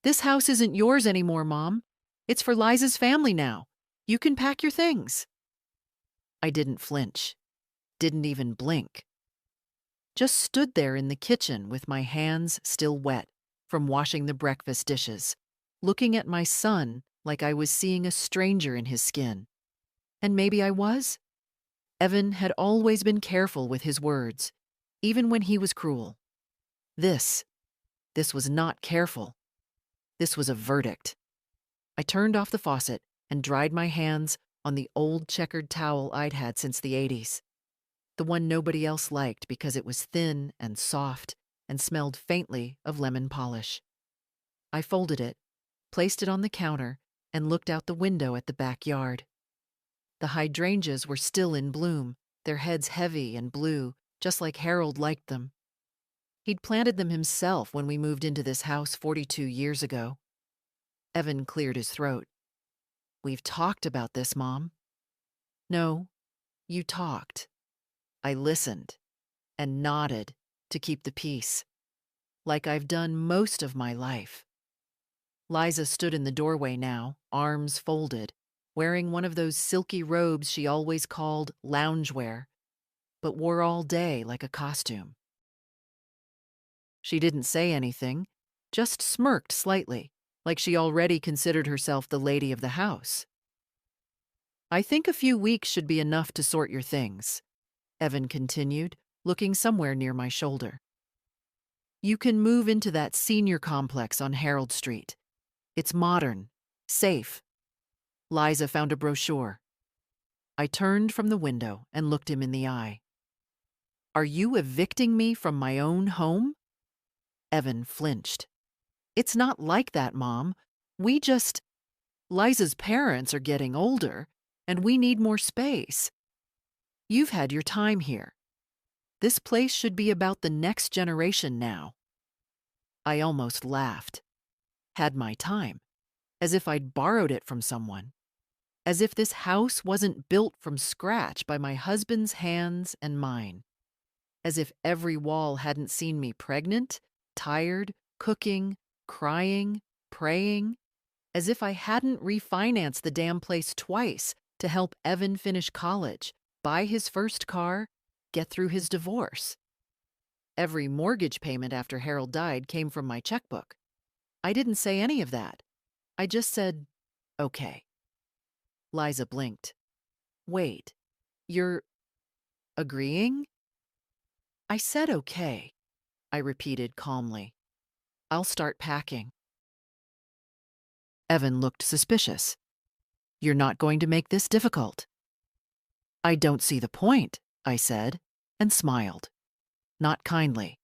This house isn't yours anymore, Mom. It's for Liza's family now. You can pack your things. I didn't flinch, didn't even blink. Just stood there in the kitchen with my hands still wet from washing the breakfast dishes, looking at my son like I was seeing a stranger in his skin. And maybe I was. Evan had always been careful with his words, even when he was cruel. This was not careful. This was a verdict. I turned off the faucet and dried my hands on the old checkered towel I'd had since the 80s. The one nobody else liked because it was thin and soft and smelled faintly of lemon polish. I folded it, placed it on the counter, and looked out the window at the backyard. The hydrangeas were still in bloom, their heads heavy and blue, just like Harold liked them. He'd planted them himself when we moved into this house 42 years ago. Evan cleared his throat. "We've talked about this, Mom." "No, you talked." I listened and nodded to keep the peace, like I've done most of my life. Liza stood in the doorway now, arms folded, wearing one of those silky robes she always called loungewear, but wore all day like a costume. She didn't say anything, just smirked slightly, like she already considered herself the lady of the house. "I think a few weeks should be enough to sort your things," Evan continued, looking somewhere near my shoulder. "You can move into that senior complex on Harold Street. It's modern, safe." Liza found a brochure. I turned from the window and looked him in the eye. "Are you evicting me from my own home?" Evan flinched. "It's not like that, Mom. Liza's parents are getting older, and we need more space. You've had your time here. This place should be about the next generation now." I almost laughed. Had my time, as if I'd borrowed it from someone. As if this house wasn't built from scratch by my husband's hands and mine. As if every wall hadn't seen me pregnant, tired, cooking, crying, praying. As if I hadn't refinanced the damn place twice to help Evan finish college, buy his first car, get through his divorce. Every mortgage payment after Harold died came from my checkbook. I didn't say any of that. I just said, "Okay." Liza blinked. "Wait, you're agreeing?" "I said okay," I repeated calmly. "I'll start packing." Evan looked suspicious. "You're not going to make this difficult." "I don't see the point," I said, and smiled. Not kindly.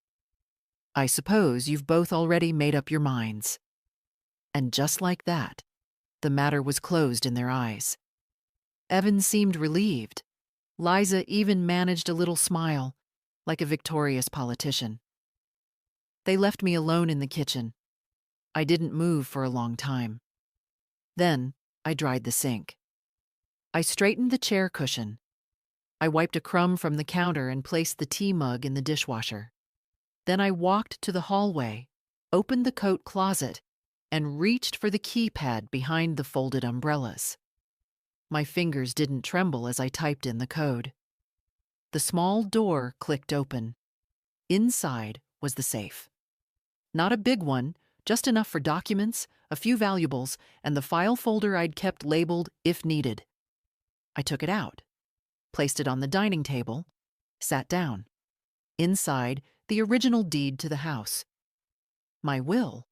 "I suppose you've both already made up your minds." And just like that, the matter was closed in their eyes. Evan seemed relieved. Liza even managed a little smile, like a victorious politician. They left me alone in the kitchen. I didn't move for a long time. Then I dried the sink. I straightened the chair cushion. I wiped a crumb from the counter and placed the tea mug in the dishwasher. Then I walked to the hallway, opened the coat closet, and reached for the keypad behind the folded umbrellas. My fingers didn't tremble as I typed in the code. The small door clicked open. Inside was the safe. Not a big one, just enough for documents, a few valuables, and the file folder I'd kept labeled "if needed." I took it out, placed it on the dining table, sat down. Inside, the original deed to the house. My will.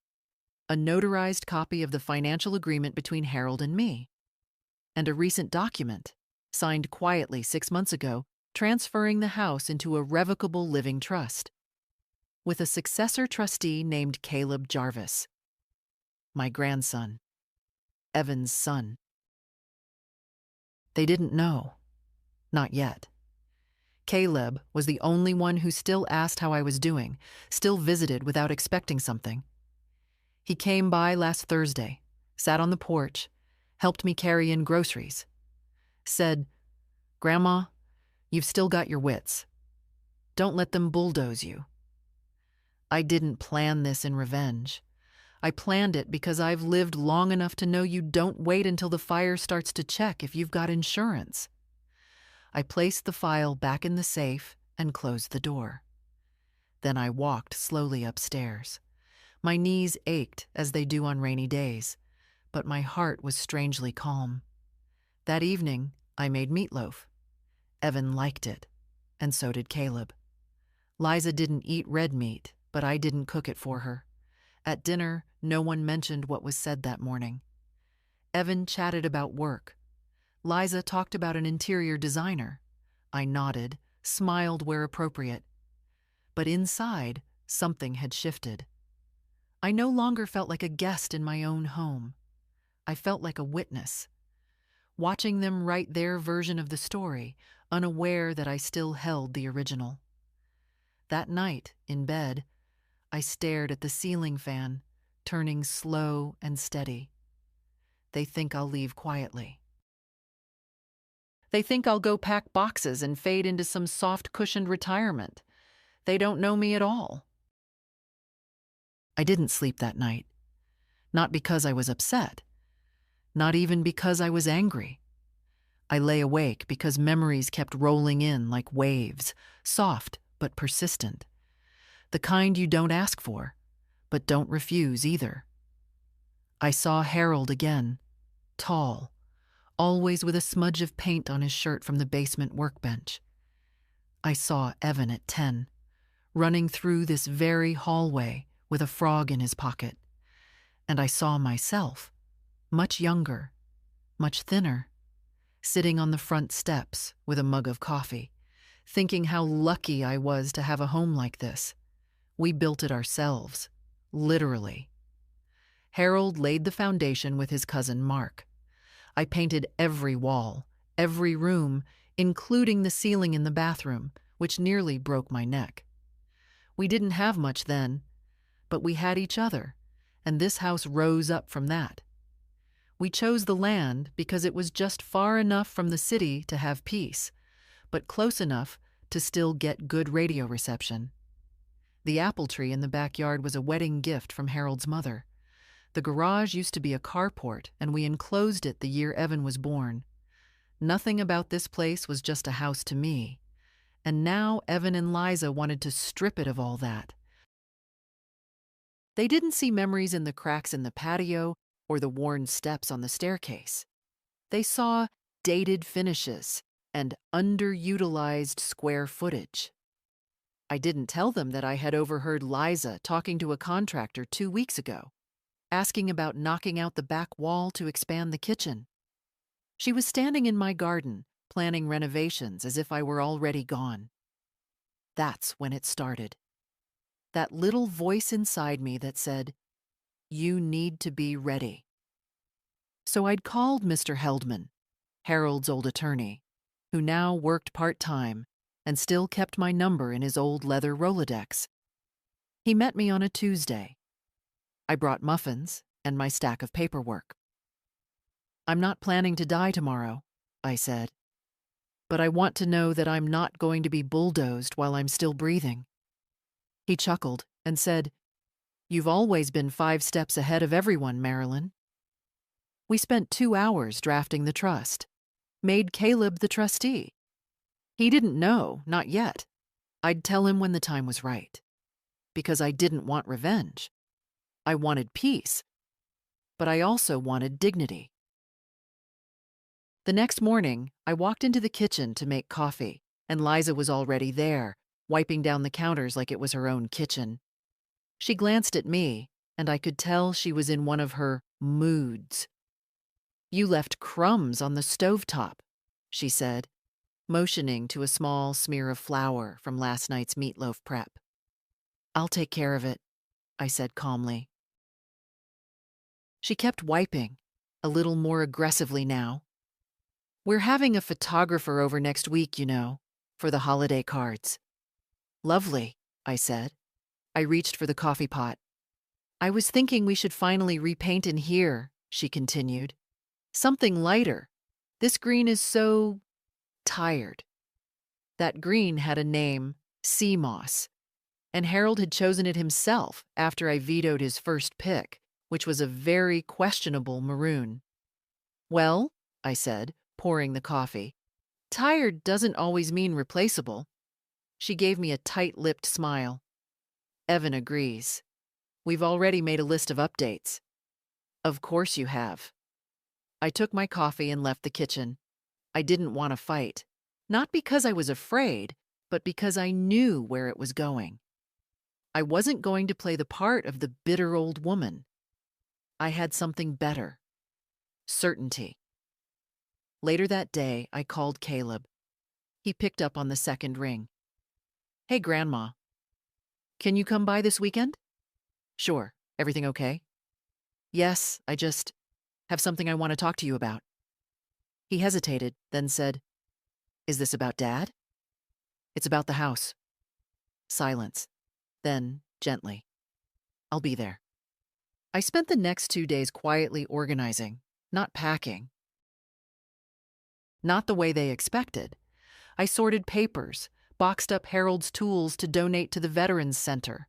A notarized copy of the financial agreement between Harold and me. And a recent document, signed quietly 6 months ago, transferring the house into a revocable living trust. With a successor trustee named Caleb Jarvis. My grandson. Evan's son. They didn't know. Not yet. Caleb was the only one who still asked how I was doing, still visited without expecting something. He came by last Thursday, sat on the porch, helped me carry in groceries. Said, "Grandma, you've still got your wits. Don't let them bulldoze you." I didn't plan this in revenge. I planned it because I've lived long enough to know you don't wait until the fire starts to check if you've got insurance. I placed the file back in the safe and closed the door. Then I walked slowly upstairs. My knees ached as they do on rainy days, but my heart was strangely calm. That evening, I made meatloaf. Evan liked it, and so did Caleb. Liza didn't eat red meat, but I didn't cook it for her. At dinner, no one mentioned what was said that morning. Evan chatted about work. Liza talked about an interior designer. I nodded, smiled where appropriate. But inside, something had shifted. I no longer felt like a guest in my own home. I felt like a witness, watching them write their version of the story, unaware that I still held the original. That night, in bed, I stared at the ceiling fan, turning slow and steady. They think I'll leave quietly. They think I'll go pack boxes and fade into some soft-cushioned retirement. They don't know me at all. I didn't sleep that night. Not because I was upset. Not even because I was angry. I lay awake because memories kept rolling in like waves, soft but persistent. The kind you don't ask for, but don't refuse either. I saw Harold again, tall, always with a smudge of paint on his shirt from the basement workbench. I saw Evan at 10, running through this very hallway with a frog in his pocket. And I saw myself, much younger, much thinner, sitting on the front steps with a mug of coffee, thinking how lucky I was to have a home like this. We built it ourselves, literally. Harold laid the foundation with his cousin Mark. I painted every wall, every room, including the ceiling in the bathroom, which nearly broke my neck. We didn't have much then, but we had each other, and this house rose up from that. We chose the land because it was just far enough from the city to have peace, but close enough to still get good radio reception. The apple tree in the backyard was a wedding gift from Harold's mother. The garage used to be a carport, and we enclosed it the year Evan was born. Nothing about this place was just a house to me, and now Evan and Liza wanted to strip it of all that. They didn't see memories in the cracks in the patio or the worn steps on the staircase. They saw dated finishes and underutilized square footage. I didn't tell them that I had overheard Liza talking to a contractor 2 weeks ago, asking about knocking out the back wall to expand the kitchen. She was standing in my garden, planning renovations as if I were already gone. That's when it started. That little voice inside me that said, "You need to be ready." So I'd called Mr. Heldman, Harold's old attorney, who now worked part-time and still kept my number in his old leather Rolodex. He met me on a Tuesday. I brought muffins and my stack of paperwork. "I'm not planning to die tomorrow," I said, "but I want to know that I'm not going to be bulldozed while I'm still breathing." He chuckled and said, "You've always been 5 steps ahead of everyone, Marilyn." We spent 2 hours drafting the trust, made Caleb the trustee. He didn't know, not yet. I'd tell him when the time was right. Because I didn't want revenge. I wanted peace, but I also wanted dignity. The next morning, I walked into the kitchen to make coffee, and Liza was already there, wiping down the counters like it was her own kitchen. She glanced at me, and I could tell she was in one of her moods. "You left crumbs on the stovetop," she said, motioning to a small smear of flour from last night's meatloaf prep. "I'll take care of it," I said calmly. She kept wiping, a little more aggressively now. "We're having a photographer over next week, you know, for the holiday cards." "Lovely," I said. I reached for the coffee pot. "I was thinking we should finally repaint in here," she continued. "Something lighter. This green is so tired." That green had a name, sea moss, and Harold had chosen it himself after I vetoed his first pick, which was a very questionable maroon. "Well," I said, pouring the coffee, "tired doesn't always mean replaceable." She gave me a tight-lipped smile. "Evan agrees. We've already made a list of updates." "Of course you have." I took my coffee and left the kitchen. I didn't want to fight. Not because I was afraid, but because I knew where it was going. I wasn't going to play the part of the bitter old woman. I had something better. Certainty. Later that day, I called Caleb. He picked up on the second ring. "Hey, Grandma. Can you come by this weekend?" "Sure. Everything okay?" "Yes, I just have something I want to talk to you about." He hesitated, then said, "Is this about Dad?" "It's about the house." Silence. Then, gently, "I'll be there." I spent the next 2 days quietly organizing, not packing. Not the way they expected. I sorted papers, boxed up Harold's tools to donate to the Veterans Center.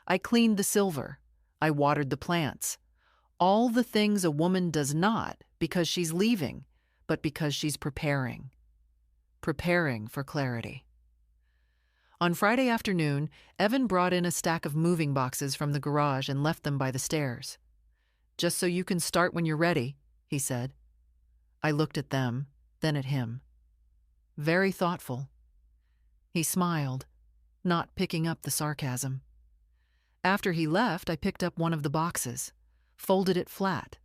I cleaned the silver. I watered the plants. All the things a woman does not because she's leaving, but because she's preparing. Preparing for clarity. On Friday afternoon, Evan brought in a stack of moving boxes from the garage and left them by the stairs. "Just so you can start when you're ready," he said. I looked at them, then at him. Very thoughtful. He smiled, not picking up the sarcasm. After he left, I picked up one of the boxes, folded it flat,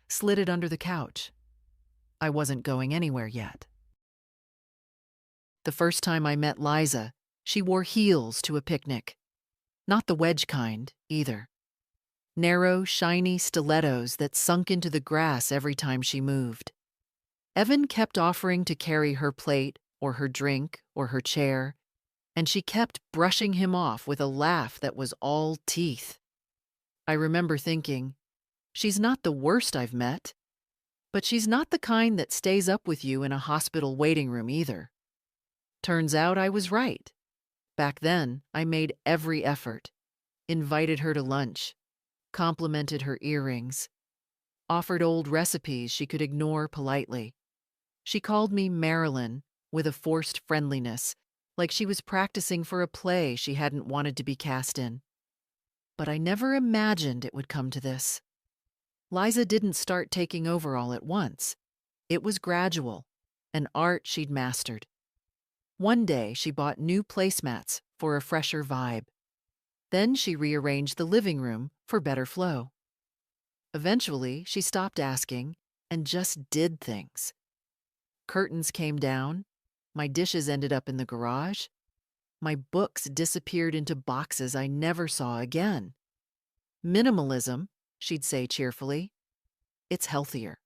slid it under the couch. I wasn't going anywhere yet. The first time I met Liza, she wore heels to a picnic. Not the wedge kind, either. Narrow, shiny stilettos that sunk into the grass every time she moved. Evan kept offering to carry her plate, or her drink, or her chair, and she kept brushing him off with a laugh that was all teeth. I remember thinking, she's not the worst I've met, but she's not the kind that stays up with you in a hospital waiting room either. Turns out I was right. Back then, I made every effort, invited her to lunch, complimented her earrings, offered old recipes she could ignore politely. She called me Marilyn with a forced friendliness, like she was practicing for a play she hadn't wanted to be cast in. But I never imagined it would come to this. Liza didn't start taking over all at once. It was gradual, an art she'd mastered. One day, she bought new placemats for a fresher vibe. Then she rearranged the living room for better flow. Eventually, she stopped asking and just did things. Curtains came down, my dishes ended up in the garage, my books disappeared into boxes I never saw again. Minimalism, she'd say cheerfully. It's healthier.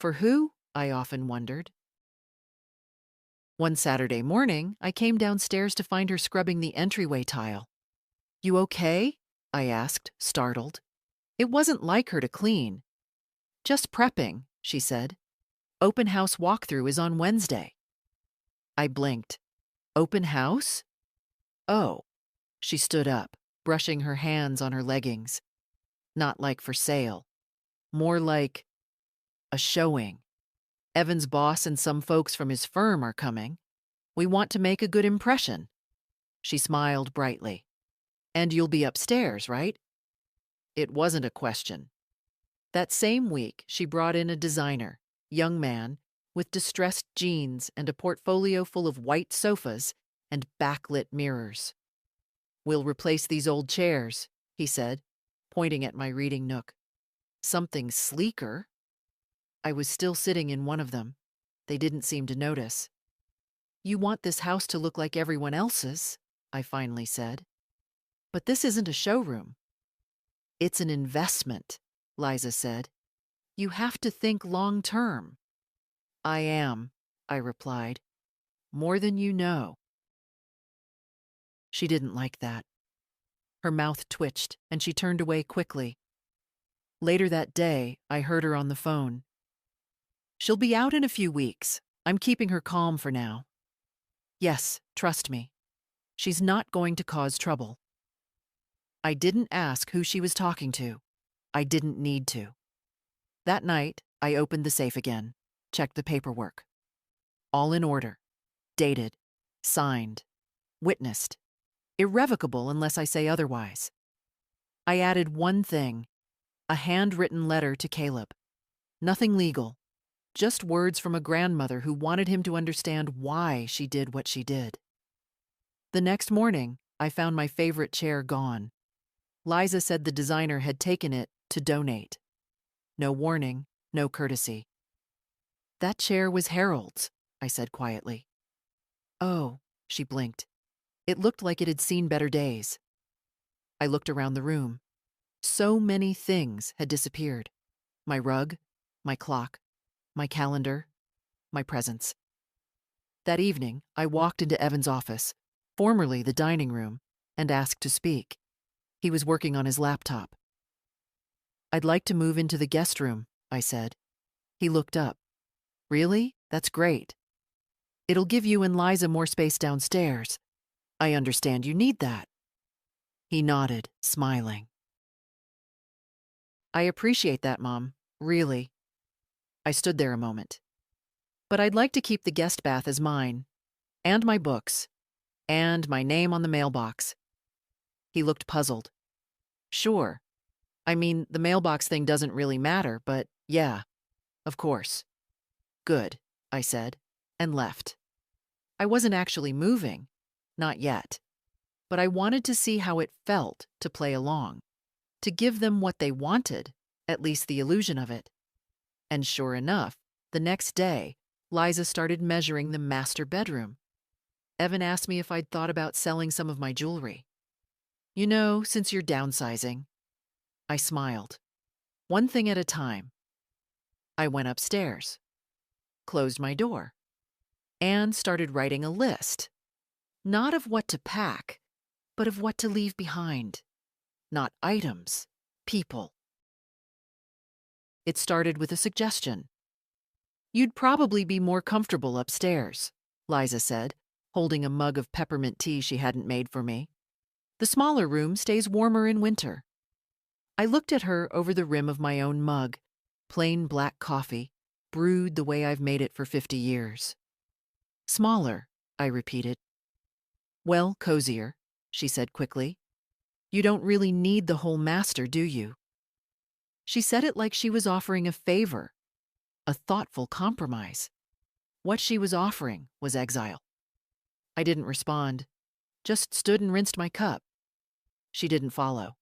For who? I often wondered. One Saturday morning, I came downstairs to find her scrubbing the entryway tile. "You okay?" I asked, startled. It wasn't like her to clean. "Just prepping," she said. "Open house walkthrough is on Wednesday." I blinked. "Open house?" "Oh." She stood up, brushing her hands on her leggings. "Not like for sale. More like a showing. Evan's boss and some folks from his firm are coming. We want to make a good impression." She smiled brightly. "And you'll be upstairs, right?" It wasn't a question. That same week, she brought in a designer, young man, with distressed jeans and a portfolio full of white sofas and backlit mirrors. "We'll replace these old chairs," he said, pointing at my reading nook. "Something sleeker." I was still sitting in one of them. They didn't seem to notice. "You want this house to look like everyone else's," I finally said. "But this isn't a showroom." "It's an investment," Liza said. "You have to think long term." "I am," I replied. "More than you know." She didn't like that. Her mouth twitched, and she turned away quickly. Later that day, I heard her on the phone. "She'll be out in a few weeks. I'm keeping her calm for now." "Yes, trust me. She's not going to cause trouble." I didn't ask who she was talking to. I didn't need to. That night, I opened the safe again, checked the paperwork. All in order. Dated. Signed. Witnessed. Irrevocable unless I say otherwise. I added one thing. A handwritten letter to Caleb. Nothing legal. Just words from a grandmother who wanted him to understand why she did what she did. The next morning, I found my favorite chair gone. Liza said the designer had taken it to donate. No warning, no courtesy. That chair was Harold's, I said quietly. Oh, she blinked. It looked like it had seen better days. I looked around the room. So many things had disappeared. My rug, my clock, my calendar, my presents. That evening, I walked into Evan's office, formerly the dining room, and asked to speak. He was working on his laptop. I'd like to move into the guest room, I said. He looked up. Really? That's great. It'll give you and Liza more space downstairs. I understand you need that. He nodded, smiling. I appreciate that, Mom. Really. I stood there a moment. But I'd like to keep the guest bath as mine, and my books, and my name on the mailbox. He looked puzzled. Sure. I mean, the mailbox thing doesn't really matter, but yeah, of course. Good, I said, and left. I wasn't actually moving, not yet, but I wanted to see how it felt to play along, to give them what they wanted, at least the illusion of it. And sure enough, the next day, Liza started measuring the master bedroom. Evan asked me if I'd thought about selling some of my jewelry. You know, since you're downsizing. I smiled. One thing at a time. I went upstairs, closed my door, and started writing a list. Not of what to pack, but of what to leave behind. Not items, people. It started with a suggestion. You'd probably be more comfortable upstairs, Liza said, holding a mug of peppermint tea she hadn't made for me. The smaller room stays warmer in winter. I looked at her over the rim of my own mug, plain black coffee, brewed the way I've made it for 50 years. Smaller, I repeated. Well, cozier, she said quickly. You don't really need the whole master, do you? She said it like she was offering a favor, a thoughtful compromise. What she was offering was exile. I didn't respond, just stood and rinsed my cup. She didn't follow.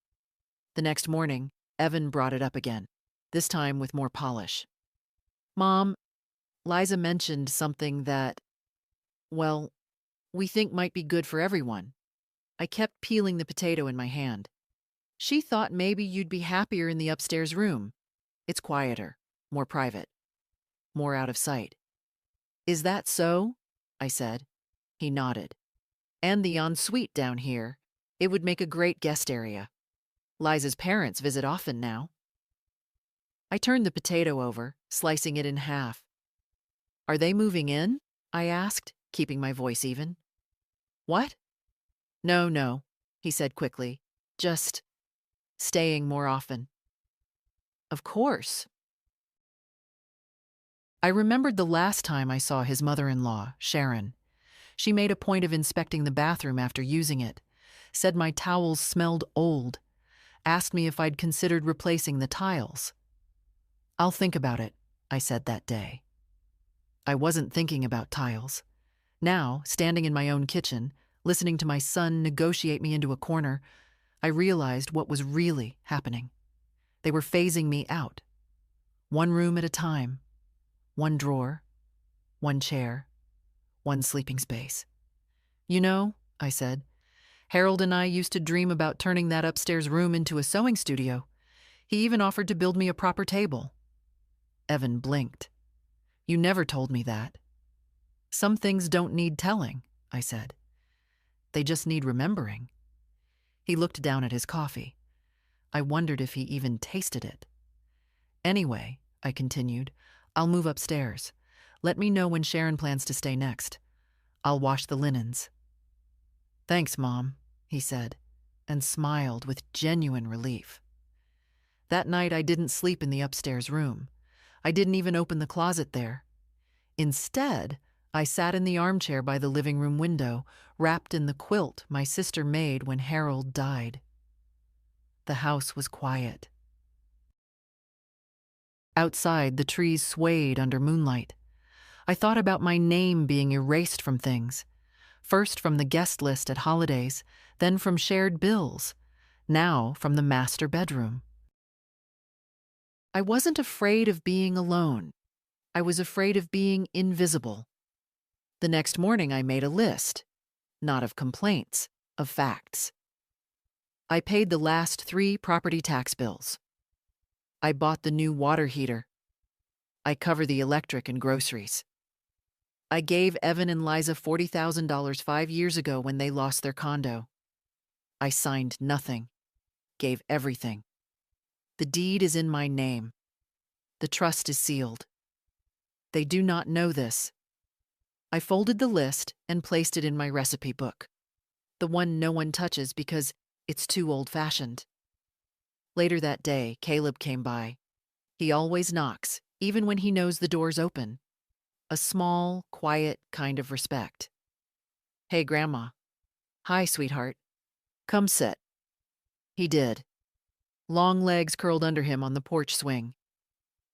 The next morning, Evan brought it up again, this time with more polish. Mom, Liza mentioned something that, well, we think might be good for everyone. I kept peeling the potato in my hand. She thought maybe you'd be happier in the upstairs room. It's quieter, more private, more out of sight. Is that so? I said. He nodded. And the ensuite down here. It would make a great guest area. Liza's parents visit often now. I turned the potato over, slicing it in half. Are they moving in? I asked, keeping my voice even. What? No, he said quickly. Just staying more often. Of course. I remembered the last time I saw his mother-in-law, Sharon. She made a point of inspecting the bathroom after using it, said my towels smelled old, asked me if I'd considered replacing the tiles. I'll think about it, I said that day. I wasn't thinking about tiles. Now, standing in my own kitchen, listening to my son negotiate me into a corner, I realized what was really happening. They were phasing me out. One room at a time. One drawer. One chair. One sleeping space. You know, I said, Harold and I used to dream about turning that upstairs room into a sewing studio. He even offered to build me a proper table. Evan blinked. You never told me that. Some things don't need telling, I said. They just need remembering. He looked down at his coffee. I wondered if he even tasted it. Anyway, I continued, I'll move upstairs. Let me know when Sharon plans to stay next. I'll wash the linens. Thanks, Mom, he said, and smiled with genuine relief. That night I didn't sleep in the upstairs room. I didn't even open the closet there. Instead, I sat in the armchair by the living room window, wrapped in the quilt my sister made when Harold died. The house was quiet. Outside, the trees swayed under moonlight. I thought about my name being erased from things. First from the guest list at holidays, then from shared bills, now from the master bedroom. I wasn't afraid of being alone. I was afraid of being invisible. The next morning I made a list, not of complaints, of facts. I paid the last 3 property tax bills. I bought the new water heater. I cover the electric and groceries. I gave Evan and Liza $40,000 5 years ago when they lost their condo. I signed nothing, gave everything. The deed is in my name. The trust is sealed. They do not know this. I folded the list and placed it in my recipe book, the one no one touches because it's too old-fashioned. Later that day, Caleb came by. He always knocks, even when he knows the door's open. A small, quiet kind of respect. "Hey, Grandma." "Hi, sweetheart. Come sit." He did. Long legs curled under him on the porch swing.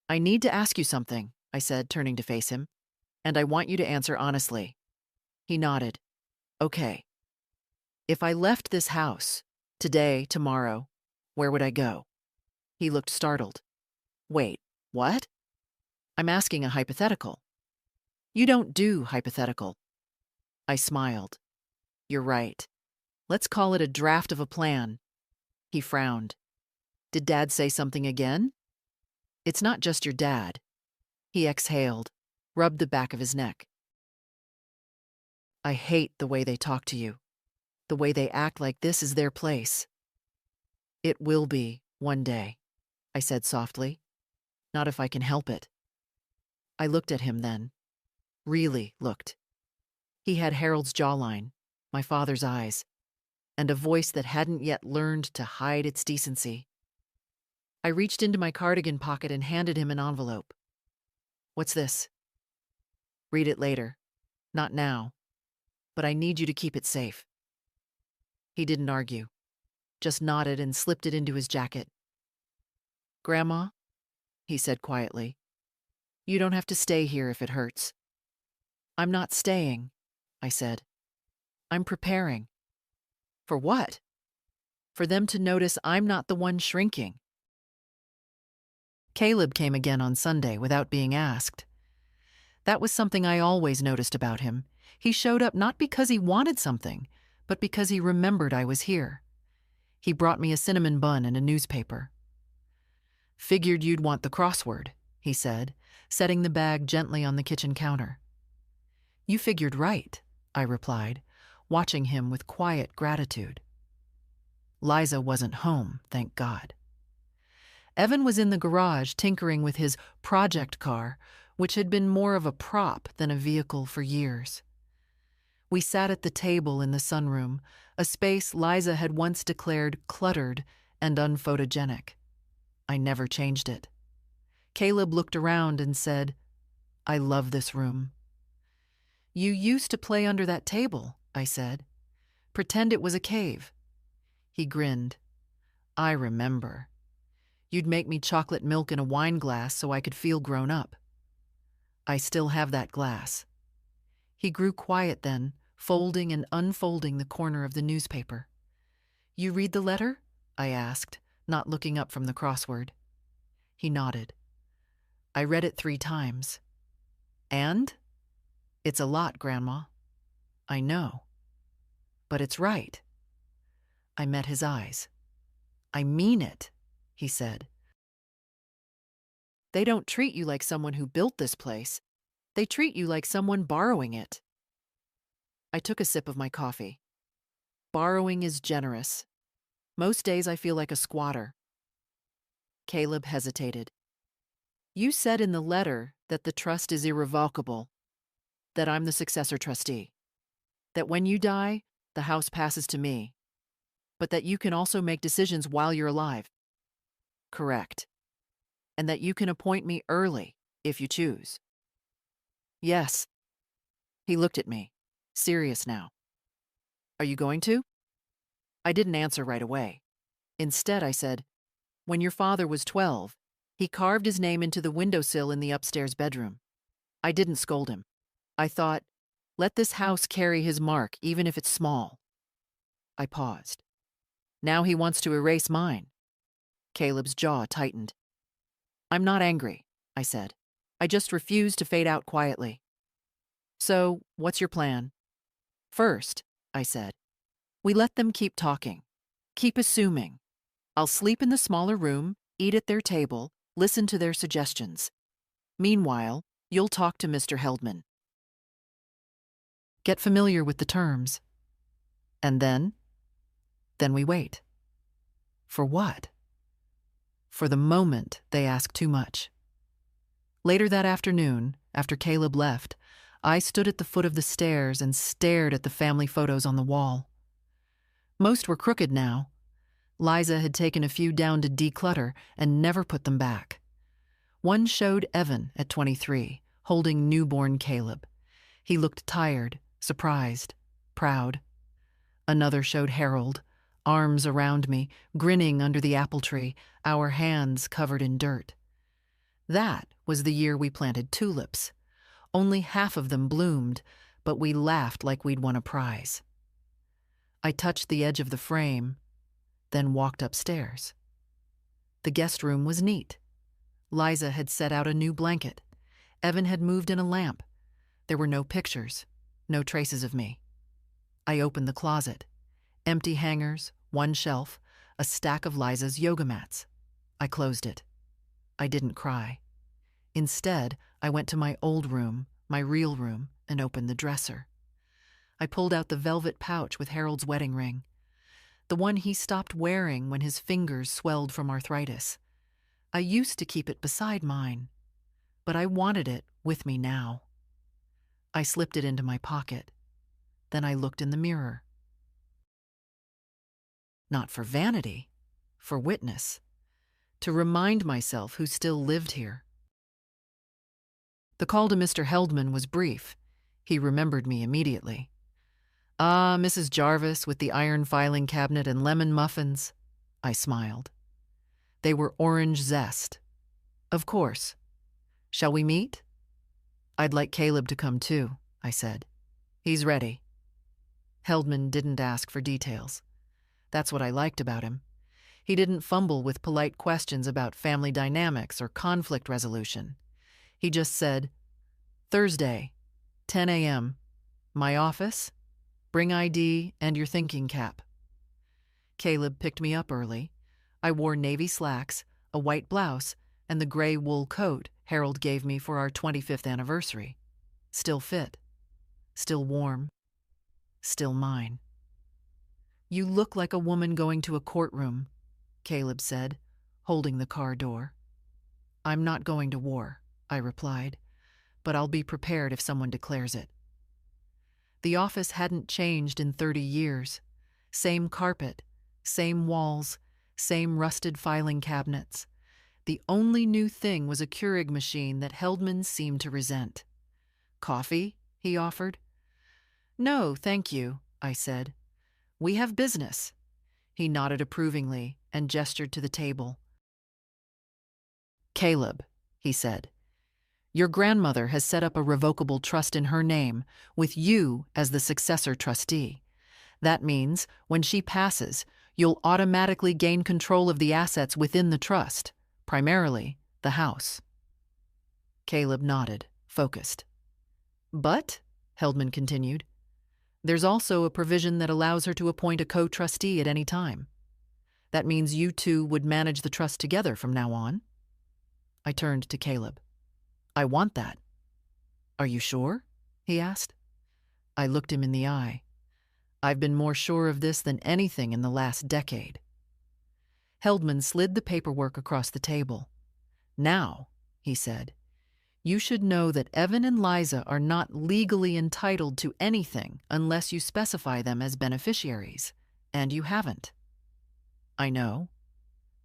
"I need to ask you something," I said, turning to face him, "and I want you to answer honestly." He nodded. "Okay. If I left this house, today, tomorrow, where would I go?" He looked startled. "Wait, what?" "I'm asking a hypothetical." "You don't do hypothetical." I smiled. "You're right. Let's call it a draft of a plan." He frowned. "Did Dad say something again?" "It's not just your dad." He exhaled, rubbed the back of his neck. "I hate the way they talk to you, the way they act like this is their place." "It will be, one day," I said softly. "Not if I can help it." I looked at him then. Really looked. He had Harold's jawline, my father's eyes, and a voice that hadn't yet learned to hide its decency. I reached into my cardigan pocket and handed him an envelope. "What's this?" "Read it later. Not now. But I need you to keep it safe." He didn't argue, just nodded and slipped it into his jacket. "Grandma," he said quietly, "you don't have to stay here if it hurts." "I'm not staying," I said. "I'm preparing." "For what?" "For them to notice I'm not the one shrinking." Caleb came again on Sunday without being asked. That was something I always noticed about him. He showed up not because he wanted something, but because he remembered I was here. He brought me a cinnamon bun and a newspaper. "Figured you'd want the crossword," he said, setting the bag gently on the kitchen counter. "You figured right," I replied, watching him with quiet gratitude. Liza wasn't home, thank God. Evan was in the garage tinkering with his project car, which had been more of a prop than a vehicle for years. We sat at the table in the sunroom, a space Liza had once declared cluttered and unphotogenic. I never changed it. Caleb looked around and said, "I love this room." "You used to play under that table," I said. "Pretend it was a cave." He grinned. "I remember. You'd make me chocolate milk in a wine glass so I could feel grown up." "I still have that glass." He grew quiet then, folding and unfolding the corner of the newspaper. "You read the letter?" I asked, not looking up from the crossword. He nodded. "I read it 3 times. "And?" "It's a lot, Grandma." "I know. But it's right." I met his eyes. "I mean it," he said. "They don't treat you like someone who built this place. They treat you like someone borrowing it." I took a sip of my coffee. Borrowing is generous. Most days I feel like a squatter. Caleb hesitated. "You said in the letter that the trust is irrevocable, that I'm the successor trustee, that when you die, the house passes to me, but that you can also make decisions while you're alive." Correct. And that you can appoint me early, if you choose. Yes. He looked at me, serious now. Are you going to? I didn't answer right away. Instead, I said, when your father was 12, he carved his name into the windowsill in the upstairs bedroom. I didn't scold him. I thought, let this house carry his mark, even if it's small. I paused. Now he wants to erase mine. Caleb's jaw tightened. I'm not angry, I said. I just refuse to fade out quietly. So, what's your plan? First, I said, we let them keep talking. Keep assuming. I'll sleep in the smaller room, eat at their table, listen to their suggestions. Meanwhile, you'll talk to Mr. Heldman. Get familiar with the terms. And then we wait. For what? For the moment they ask too much. Later that afternoon, after Caleb left, I stood at the foot of the stairs and stared at the family photos on the wall. Most were crooked now. Liza had taken a few down to declutter and never put them back. One showed Evan at 23, holding newborn Caleb. He looked tired, surprised, proud. Another showed Harold, arms around me, grinning under the apple tree, our hands covered in dirt. That was the year we planted tulips. Only half of them bloomed, but we laughed like we'd won a prize. I touched the edge of the frame, then walked upstairs. The guest room was neat. Liza had set out a new blanket. Evan had moved in a lamp. There were no pictures, no traces of me. I opened the closet. Empty hangers, one shelf, a stack of Liza's yoga mats. I closed it. I didn't cry. Instead, I went to my old room, my real room, and opened the dresser. I pulled out the velvet pouch with Harold's wedding ring, the one he stopped wearing when his fingers swelled from arthritis. I used to keep it beside mine, but I wanted it with me now. I slipped it into my pocket. Then I looked in the mirror. Not for vanity, for witness, to remind myself who still lived here. The call to Mr. Heldman was brief. He remembered me immediately. Ah, Mrs. Jarvis with the iron filing cabinet and lemon muffins. I smiled. They were orange zest. Of course. Shall we meet? I'd like Caleb to come too, I said. He's ready. Heldman didn't ask for details. That's what I liked about him. He didn't fumble with polite questions about family dynamics or conflict resolution. He just said, Thursday, 10 a.m., my office, bring ID and your thinking cap. Caleb picked me up early. I wore navy slacks, a white blouse, and the gray wool coat Harold gave me for our 25th anniversary. Still fit, still warm, still mine. You look like a woman going to a courtroom, Caleb said, holding the car door. I'm not going to war, I replied, but I'll be prepared if someone declares it. The office hadn't changed in 30 years. Same carpet, same walls, same rusted filing cabinets. The only new thing was a Keurig machine that Heldman seemed to resent. Coffee? He offered. No, thank you, I said. We have business. He nodded approvingly and gestured to the table. Caleb, he said, your grandmother has set up a revocable trust in her name, with you as the successor trustee. That means, when she passes, you'll automatically gain control of the assets within the trust, primarily the house. Caleb nodded, focused. But, Heldman continued, there's also a provision that allows her to appoint a co-trustee at any time. That means you two would manage the trust together from now on. I turned to Caleb. I want that. Are you sure? He asked. I looked him in the eye. I've been more sure of this than anything in the last decade. Heldman slid the paperwork across the table. Now, he said, you should know that Evan and Liza are not legally entitled to anything unless you specify them as beneficiaries, and you haven't. I know.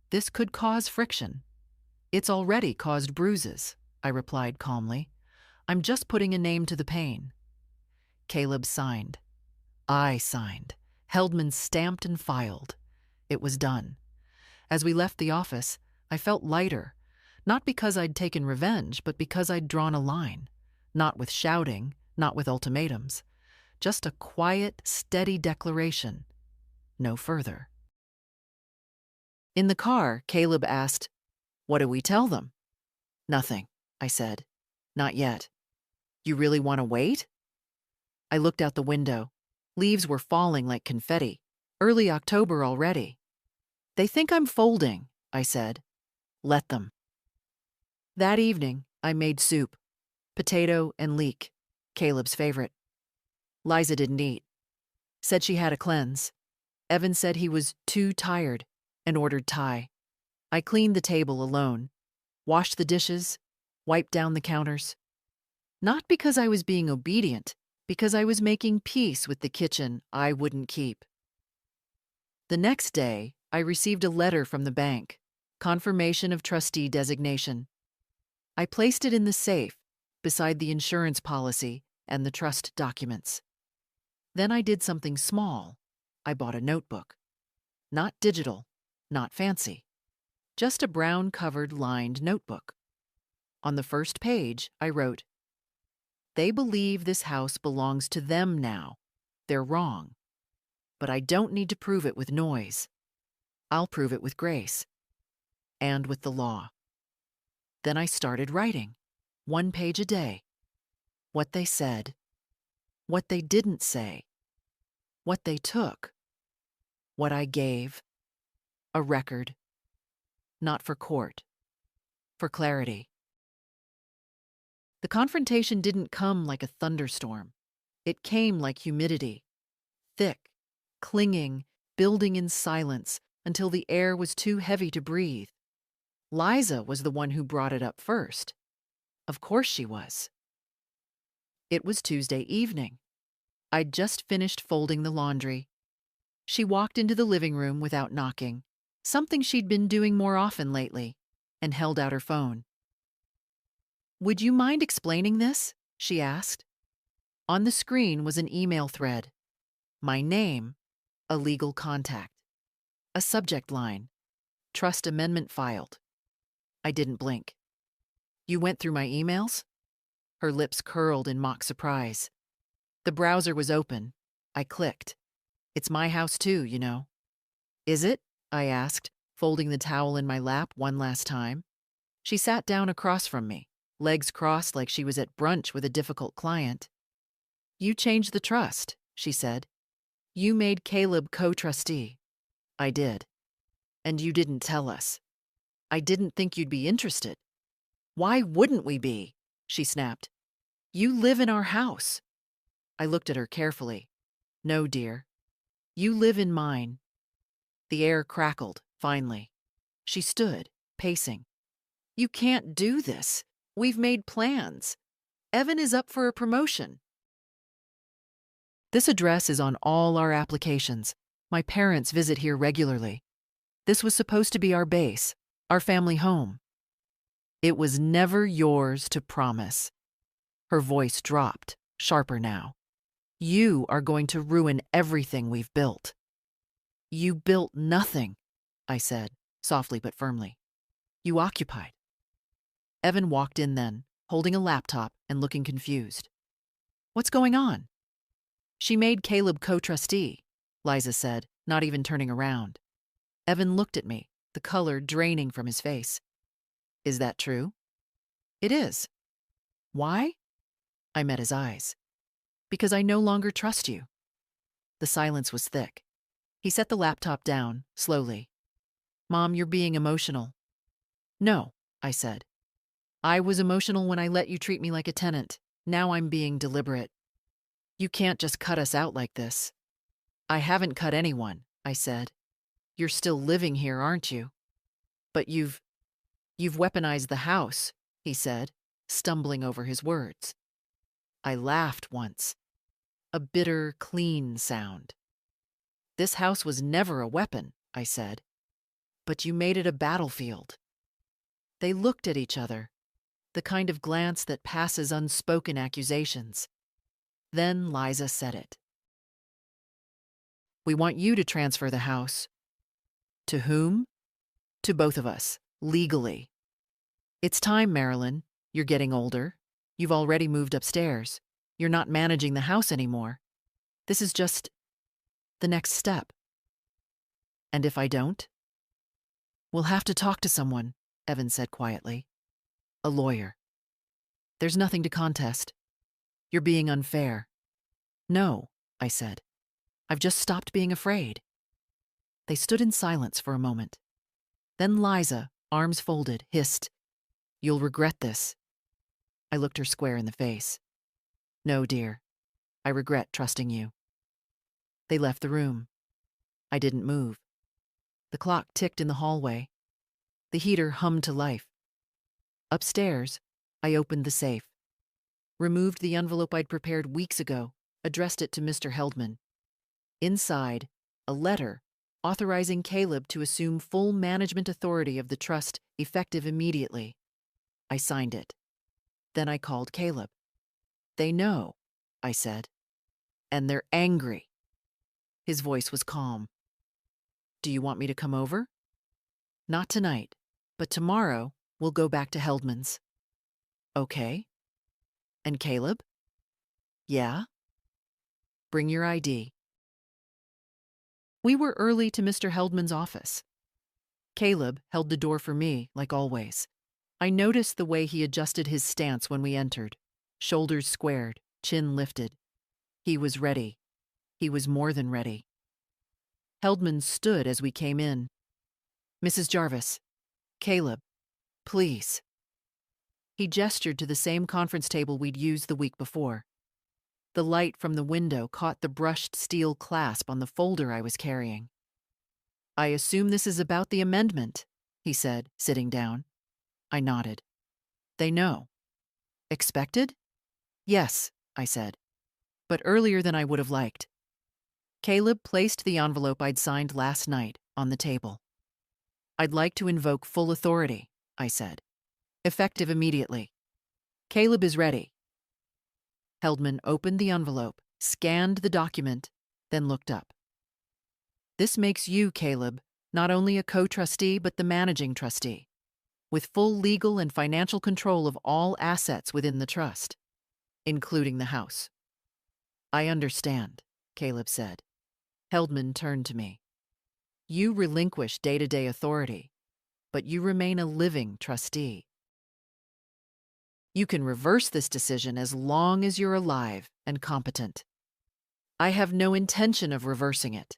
This could cause friction. It's already caused bruises, I replied calmly. I'm just putting a name to the pain. Caleb signed. I signed. Heldman stamped and filed. It was done. As we left the office, I felt lighter, not because I'd taken revenge, but because I'd drawn a line. Not with shouting, not with ultimatums. Just a quiet, steady declaration. No further. In the car, Caleb asked, "What do we tell them?" "Nothing," I said. "Not yet." "You really want to wait?" I looked out the window. Leaves were falling like confetti. Early October already. "They think I'm folding," I said. "Let them." That evening, I made soup. Potato and leek, Caleb's favorite. Liza didn't eat. Said she had a cleanse. Evan said he was too tired and ordered Thai. I cleaned the table alone, washed the dishes, wiped down the counters. Not because I was being obedient, because I was making peace with the kitchen I wouldn't keep. The next day, I received a letter from the bank, confirmation of trustee designation. I placed it in the safe, beside the insurance policy and the trust documents. Then I did something small. I bought a notebook. Not digital, not fancy. Just a brown-covered lined notebook. On the first page, I wrote, "They believe this house belongs to them now. They're wrong. But I don't need to prove it with noise. I'll prove it with grace. And with the law." Then I started writing, 1 page a day. What they said. What they didn't say. What they took. What I gave. A record. Not for court. For clarity. The confrontation didn't come like a thunderstorm. It came like humidity. Thick, clinging, building in silence until the air was too heavy to breathe. Liza was the one who brought it up first. Of course she was. It was Tuesday evening. I'd just finished folding the laundry. She walked into the living room without knocking, something she'd been doing more often lately, and held out her phone. "Would you mind explaining this?" she asked. On the screen was an email thread. My name, a legal contact. A subject line, trust amendment filed. I didn't blink. "You went through my emails?" Her lips curled in mock surprise. The browser was open. I clicked. "It's my house too, you know." "Is it?" I asked, folding the towel in my lap one last time. She sat down across from me, legs crossed like she was at brunch with a difficult client. "You changed the trust," she said. "You made Caleb co-trustee." I did. "And you didn't tell us." "I didn't think you'd be interested." "Why wouldn't we be?" she snapped. "You live in our house." I looked at her carefully. "No, dear. You live in mine." The air crackled, finally. She stood, pacing. "You can't do this. We've made plans. Evan is up for a promotion." "This address is on all our applications. My parents visit here regularly. This was supposed to be our base, our family home." "It was never yours to promise." Her voice dropped, sharper now. "You are going to ruin everything we've built." "You built nothing," I said, softly but firmly. "You occupied." Evan walked in then, holding a laptop and looking confused. "What's going on?" "She made Caleb co-trustee," Liza said, not even turning around. Evan looked at me, the color draining from his face. "Is that true?" "It is." "Why?" I met his eyes. "Because I no longer trust you." The silence was thick. He set the laptop down, slowly. "Mom, you're being emotional." "No," I said. "I was emotional when I let you treat me like a tenant. Now I'm being deliberate. You can't just cut us out like this." "I haven't cut anyone," I said. "You're still living here, aren't you?" "But you've weaponized the house," he said, stumbling over his words. I laughed once. A bitter, clean sound. "This house was never a weapon," I said. But you made it a battlefield. They looked at each other, the kind of glance that passes unspoken accusations. Then Liza said it. We want you to transfer the house. To whom? To both of us, legally. It's time, Marilyn. You're getting older. You've already moved upstairs. You're not managing the house anymore. This is just the next step. And if I don't? We'll have to talk to someone, Evan said quietly. A lawyer. There's nothing to contest. You're being unfair. No, I said. I've just stopped being afraid. They stood in silence for a moment. Then Liza, arms folded, hissed, You'll regret this. I looked her square in the face. No, dear. I regret trusting you. They left the room. I didn't move. The clock ticked in the hallway. The heater hummed to life. Upstairs, I opened the safe, removed the envelope I'd prepared weeks ago, addressed it to Mr. Heldman. Inside, a letter authorizing Caleb to assume full management authority of the trust effective immediately. I signed it. Then I called Caleb. They know, I said, and they're angry. His voice was calm. Do you want me to come over? Not tonight, but tomorrow we'll go back to Heldman's. Okay. And Caleb? Yeah? Bring your ID. We were early to Mr. Heldman's office. Caleb held the door for me, like always. I noticed the way he adjusted his stance when we entered. Shoulders squared, chin lifted. He was ready. He was more than ready. Heldman stood as we came in. Mrs. Jarvis, Caleb, please. He gestured to the same conference table we'd used the week before. The light from the window caught the brushed steel clasp on the folder I was carrying. I assume this is about the amendment, he said, sitting down. I nodded. They know. Expected? Yes, I said, but earlier than I would have liked. Caleb placed the envelope I'd signed last night on the table. I'd like to invoke full authority, I said. Effective immediately. Caleb is ready. Heldman opened the envelope, scanned the document, then looked up. This makes you, Caleb, not only a co-trustee but the managing trustee, with full legal and financial control of all assets within the trust, including the house. I understand, Caleb said. Heldman turned to me. You relinquish day-to-day authority, but you remain a living trustee. You can reverse this decision as long as you're alive and competent. I have no intention of reversing it.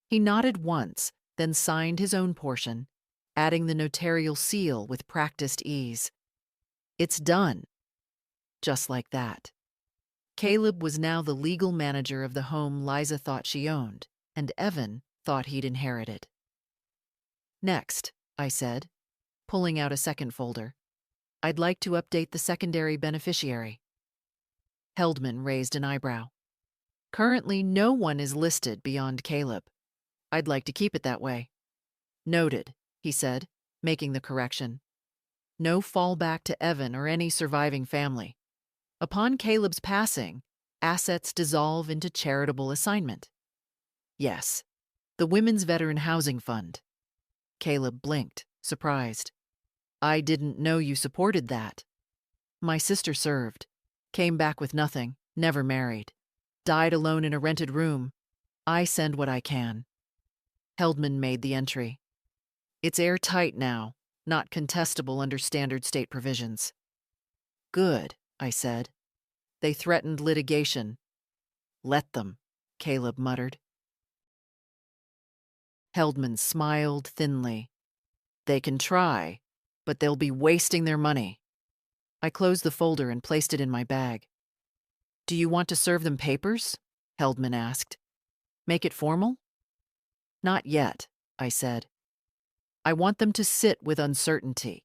He nodded once, then signed his own portion, adding the notarial seal with practiced ease. It's done. Just like that. Caleb was now the legal manager of the home Liza thought she owned, and Evan thought he'd inherited. Next, I said, pulling out a second folder, I'd like to update the secondary beneficiary. Heldman raised an eyebrow. Currently, no one is listed beyond Caleb. I'd like to keep it that way. Noted, he said, making the correction. No fallback to Evan or any surviving family. Upon Caleb's passing, assets dissolve into charitable assignment. Yes, the Women's Veteran Housing Fund. Caleb blinked, surprised. I didn't know you supported that. My sister served, came back with nothing, never married, died alone in a rented room. I send what I can. Heldman made the entry. It's airtight now, not contestable under standard state provisions. Good, I said. They threatened litigation. Let them, Caleb muttered. Heldman smiled thinly. They can try, but they'll be wasting their money. I closed the folder and placed it in my bag. Do you want to serve them papers? Heldman asked. Make it formal? Not yet, I said. I want them to sit with uncertainty.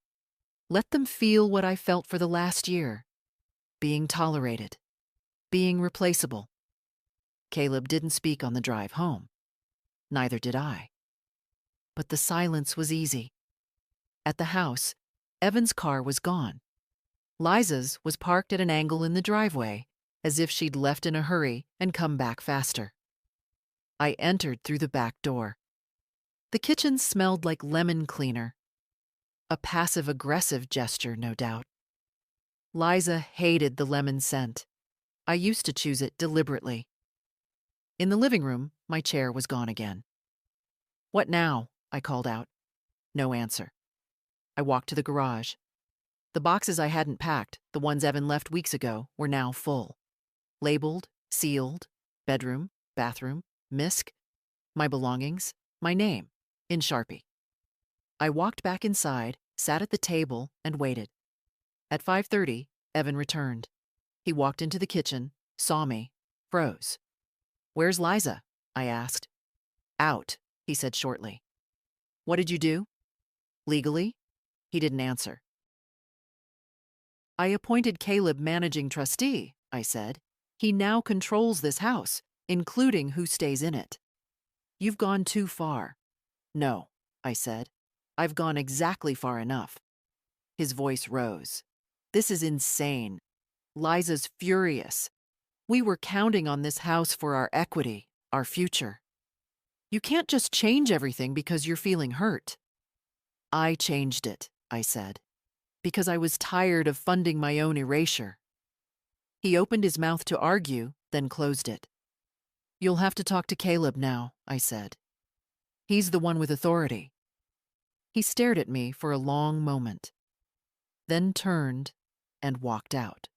Let them feel what I felt for the last year. Being tolerated. Being replaceable. Caleb didn't speak on the drive home. Neither did I. but the silence was easy. At the house, Evan's car was gone. Liza's was parked at an angle in the driveway, as if she'd left in a hurry and come back faster. I entered through the back door. The kitchen smelled like lemon cleaner. A passive-aggressive gesture, no doubt. Liza hated the lemon scent. I used to choose it deliberately. In the living room, my chair was gone again. "What now?" I called out. No answer. I walked to the garage. The boxes I hadn't packed, the ones Evan left weeks ago, were now full. Labeled, sealed, bedroom, bathroom, misc, my belongings, my name, in Sharpie. I walked back inside, sat at the table, and waited. At 5:30, Evan returned. He walked into the kitchen, saw me, froze. "Where's Liza?" I asked. "Out," he said shortly. "What did you do?" "Legally?" He didn't answer. "I appointed Caleb managing trustee," I said. "He now controls this house, including who stays in it." "You've gone too far." "No," I said. "I've gone exactly far enough." His voice rose. "This is insane. Liza's furious. We were counting on this house for our equity, our future. You can't just change everything because you're feeling hurt." "I changed it," I said, "because I was tired of funding my own erasure." He opened his mouth to argue, then closed it. "You'll have to talk to Caleb now," I said. "He's the one with authority." He stared at me for a long moment, then turned and walked out.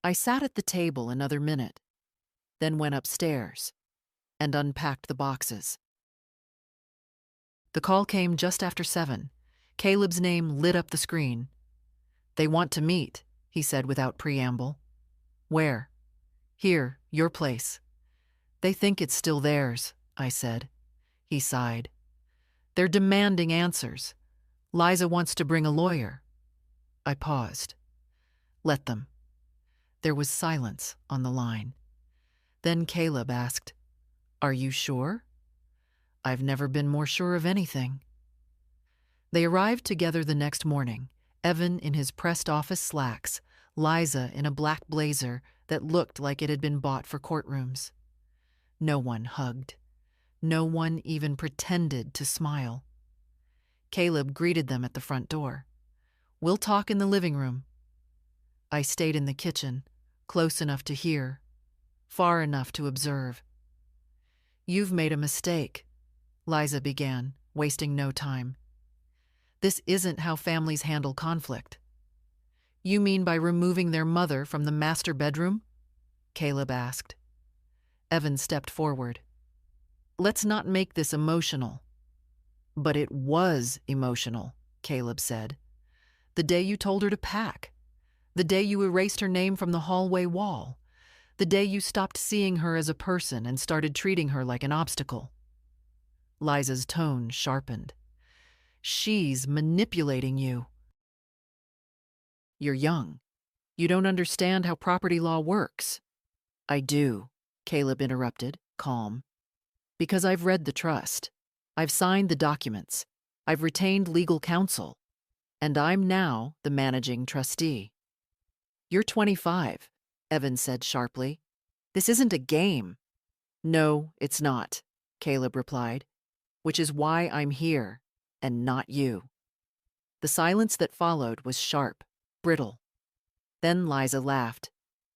I sat at the table another minute, then went upstairs and unpacked the boxes. The call came just after 7. Caleb's name lit up the screen. "They want to meet," he said without preamble. "Where?" "Here, your place." "They think it's still theirs," I said. He sighed. "They're demanding answers. Liza wants to bring a lawyer." I paused. "Let them." There was silence on the line. Then Caleb asked, "Are you sure?" "I've never been more sure of anything." They arrived together the next morning, Evan in his pressed office slacks, Liza in a black blazer that looked like it had been bought for courtrooms. No one hugged. No one even pretended to smile. Caleb greeted them at the front door. "We'll talk in the living room." I stayed in the kitchen, close enough to hear, far enough to observe. "You've made a mistake," Liza began, wasting no time. "This isn't how families handle conflict." "You mean by removing their mother from the master bedroom?" Caleb asked. Evan stepped forward. "Let's not make this emotional." "But it was emotional," Caleb said. "The day you told her to pack. The day you erased her name from the hallway wall. The day you stopped seeing her as a person and started treating her like an obstacle." Liza's tone sharpened. "She's manipulating you." "You're young. You don't understand how property law works." "I do," Caleb interrupted, calm. "Because I've read the trust. I've signed the documents. I've retained legal counsel. And I'm now the managing trustee." "You're 25, Evan said sharply. "This isn't a game." "No, it's not," Caleb replied, "which is why I'm here, and not you." The silence that followed was sharp, brittle. Then Liza laughed.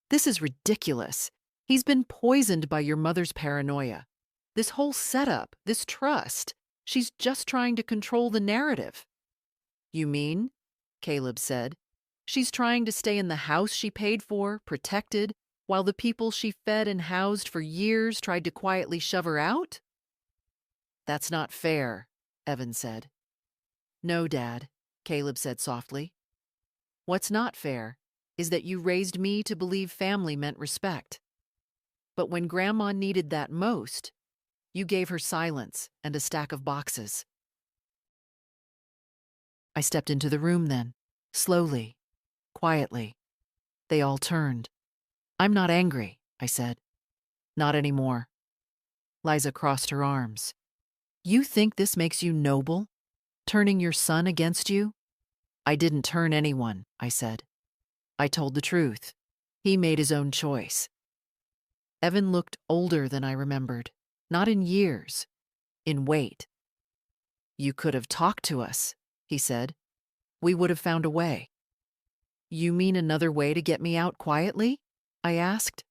"This is ridiculous. He's been poisoned by your mother's paranoia. This whole setup, this trust, she's just trying to control the narrative." "You mean?" Caleb said. "She's trying to stay in the house she paid for, protected, while the people she fed and housed for years tried to quietly shove her out?" "That's not fair," Evan said. "No, Dad," Caleb said softly. "What's not fair is that you raised me to believe family meant respect. But when Grandma needed that most, you gave her silence and a stack of boxes." I stepped into the room then, slowly, quietly. They all turned. "I'm not angry," I said. "Not anymore." Liza crossed her arms. You think this makes you noble? Turning your son against you? I didn't turn anyone, I said. I told the truth. He made his own choice. Evan looked older than I remembered. Not in years, in weight. You could have talked to us, he said. We would have found a way. You mean another way to get me out quietly? I asked.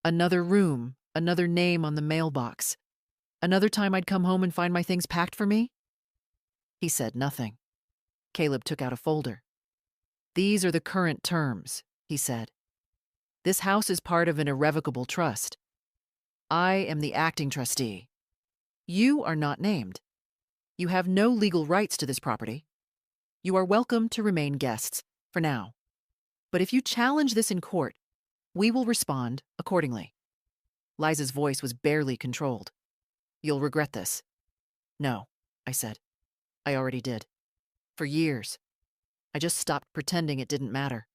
Another room, another name on the mailbox. Another time I'd come home and find my things packed for me? He said nothing. Caleb took out a folder. These are the current terms, he said. This house is part of an irrevocable trust. I am the acting trustee. You are not named. You have no legal rights to this property. You are welcome to remain guests, for now. But if you challenge this in court, we will respond accordingly. Liza's voice was barely controlled. You'll regret this. No, I said. I already did. For years. I just stopped pretending it didn't matter.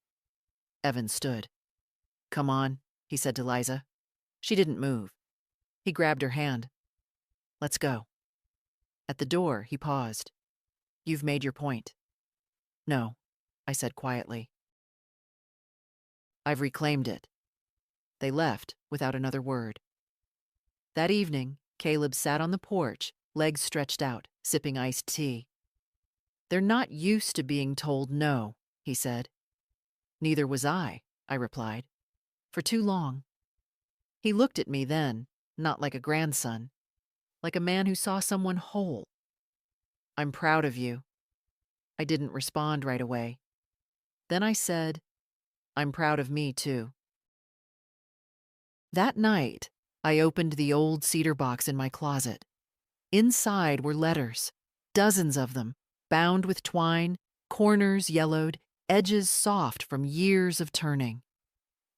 Evan stood. Come on, he said to Liza. She didn't move. He grabbed her hand. Let's go. At the door, he paused. You've made your point. No, I said quietly. I've reclaimed it. They left without another word. That evening, Caleb sat on the porch, legs stretched out, sipping iced tea. They're not used to being told no, he said. Neither was I replied. For too long. He looked at me then, not like a grandson, like a man who saw someone whole. I'm proud of you. I didn't respond right away. Then I said, I'm proud of me too. That night, I opened the old cedar box in my closet. Inside were letters, dozens of them, bound with twine, corners yellowed, edges soft from years of turning.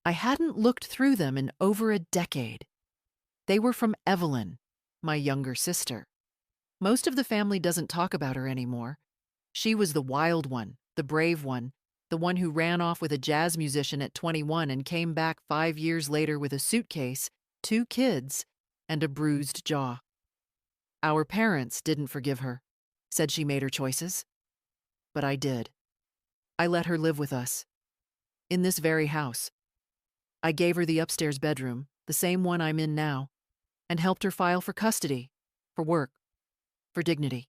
I hadn't looked through them in over a decade. They were from Evelyn, my younger sister. Most of the family doesn't talk about her anymore. She was the wild one, the brave one, the one who ran off with a jazz musician at 21 and came back 5 years later with a suitcase, 2 kids, and a bruised jaw. Our parents didn't forgive her, said she made her choices. But I did. I let her live with us. In this very house. I gave her the upstairs bedroom, the same one I'm in now, and helped her file for custody, for work, for dignity.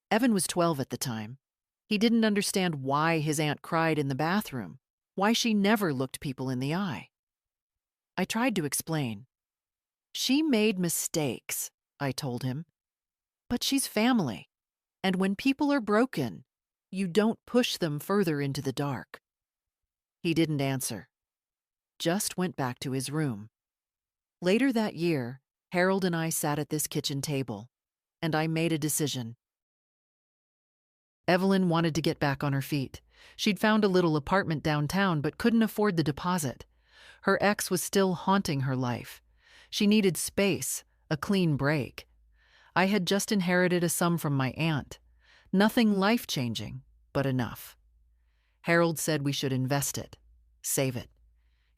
Evan was 12 at the time. He didn't understand why his aunt cried in the bathroom, why she never looked people in the eye. I tried to explain. She made mistakes, I told him. But she's family, and when people are broken, you don't push them further into the dark. He didn't answer. Just went back to his room. Later that year, Harold and I sat at this kitchen table, and I made a decision. Evelyn wanted to get back on her feet. She'd found a little apartment downtown but couldn't afford the deposit. Her ex was still haunting her life. She needed space, a clean break. I had just inherited a sum from my aunt. Nothing life-changing, but enough. Harold said we should invest it, save it,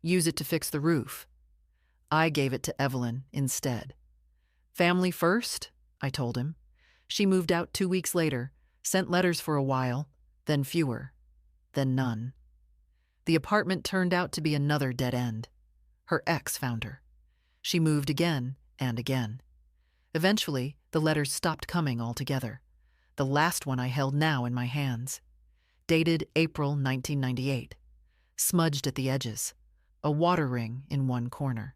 use it to fix the roof. I gave it to Evelyn instead. Family first, I told him. She moved out 2 weeks later, sent letters for a while, then fewer, then none. The apartment turned out to be another dead end. Her ex found her. She moved again and again. Eventually, the letters stopped coming altogether. The last one I held now in my hands. Dated April 1998. Smudged at the edges. A water ring in one corner.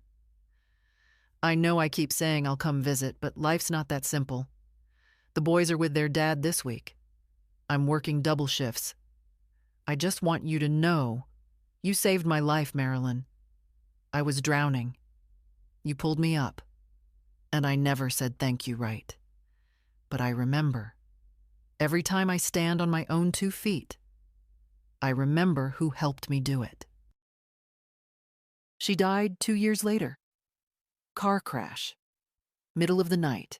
I know I keep saying I'll come visit, but life's not that simple. The boys are with their dad this week. I'm working double shifts. I just want you to know, you saved my life, Marilyn. I was drowning. You pulled me up. And I never said thank you right. But I remember. Every time I stand on my own 2 feet, I remember who helped me do it. She died 2 years later. Car crash. Middle of the night.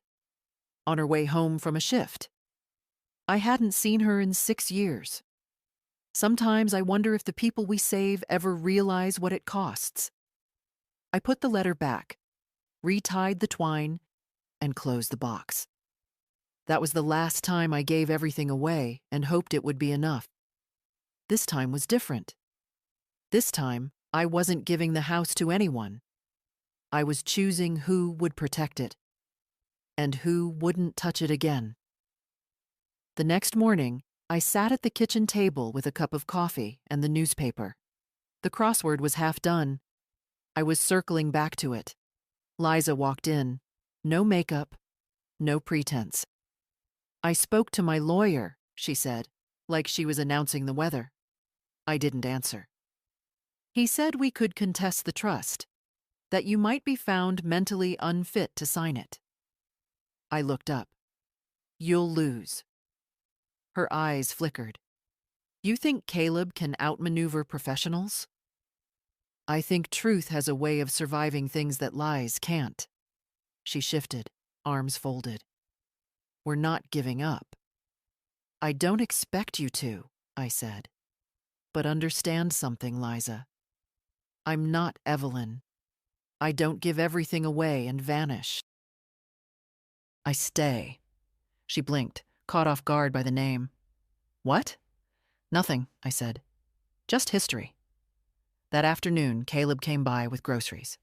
On her way home from a shift. I hadn't seen her in 6 years. Sometimes I wonder if the people we save ever realize what it costs. I put the letter back, retied the twine, and closed the box. That was the last time I gave everything away and hoped it would be enough. This time was different. This time, I wasn't giving the house to anyone. I was choosing who would protect it and who wouldn't touch it again. The next morning, I sat at the kitchen table with a cup of coffee and the newspaper. The crossword was half done. I was circling back to it. Liza walked in. No makeup, no pretense. "I spoke to my lawyer," she said, like she was announcing the weather. I didn't answer. "He said we could contest the trust, that you might be found mentally unfit to sign it." I looked up. "You'll lose." Her eyes flickered. "You think Caleb can outmaneuver professionals?" "I think truth has a way of surviving things that lies can't." She shifted, arms folded. "We're not giving up." "I don't expect you to," I said. "But understand something, Liza. I'm not Evelyn. I don't give everything away and vanish. I stay." She blinked, caught off guard by the name. "What?" "Nothing," I said. "Just history." That afternoon, Caleb came by with groceries.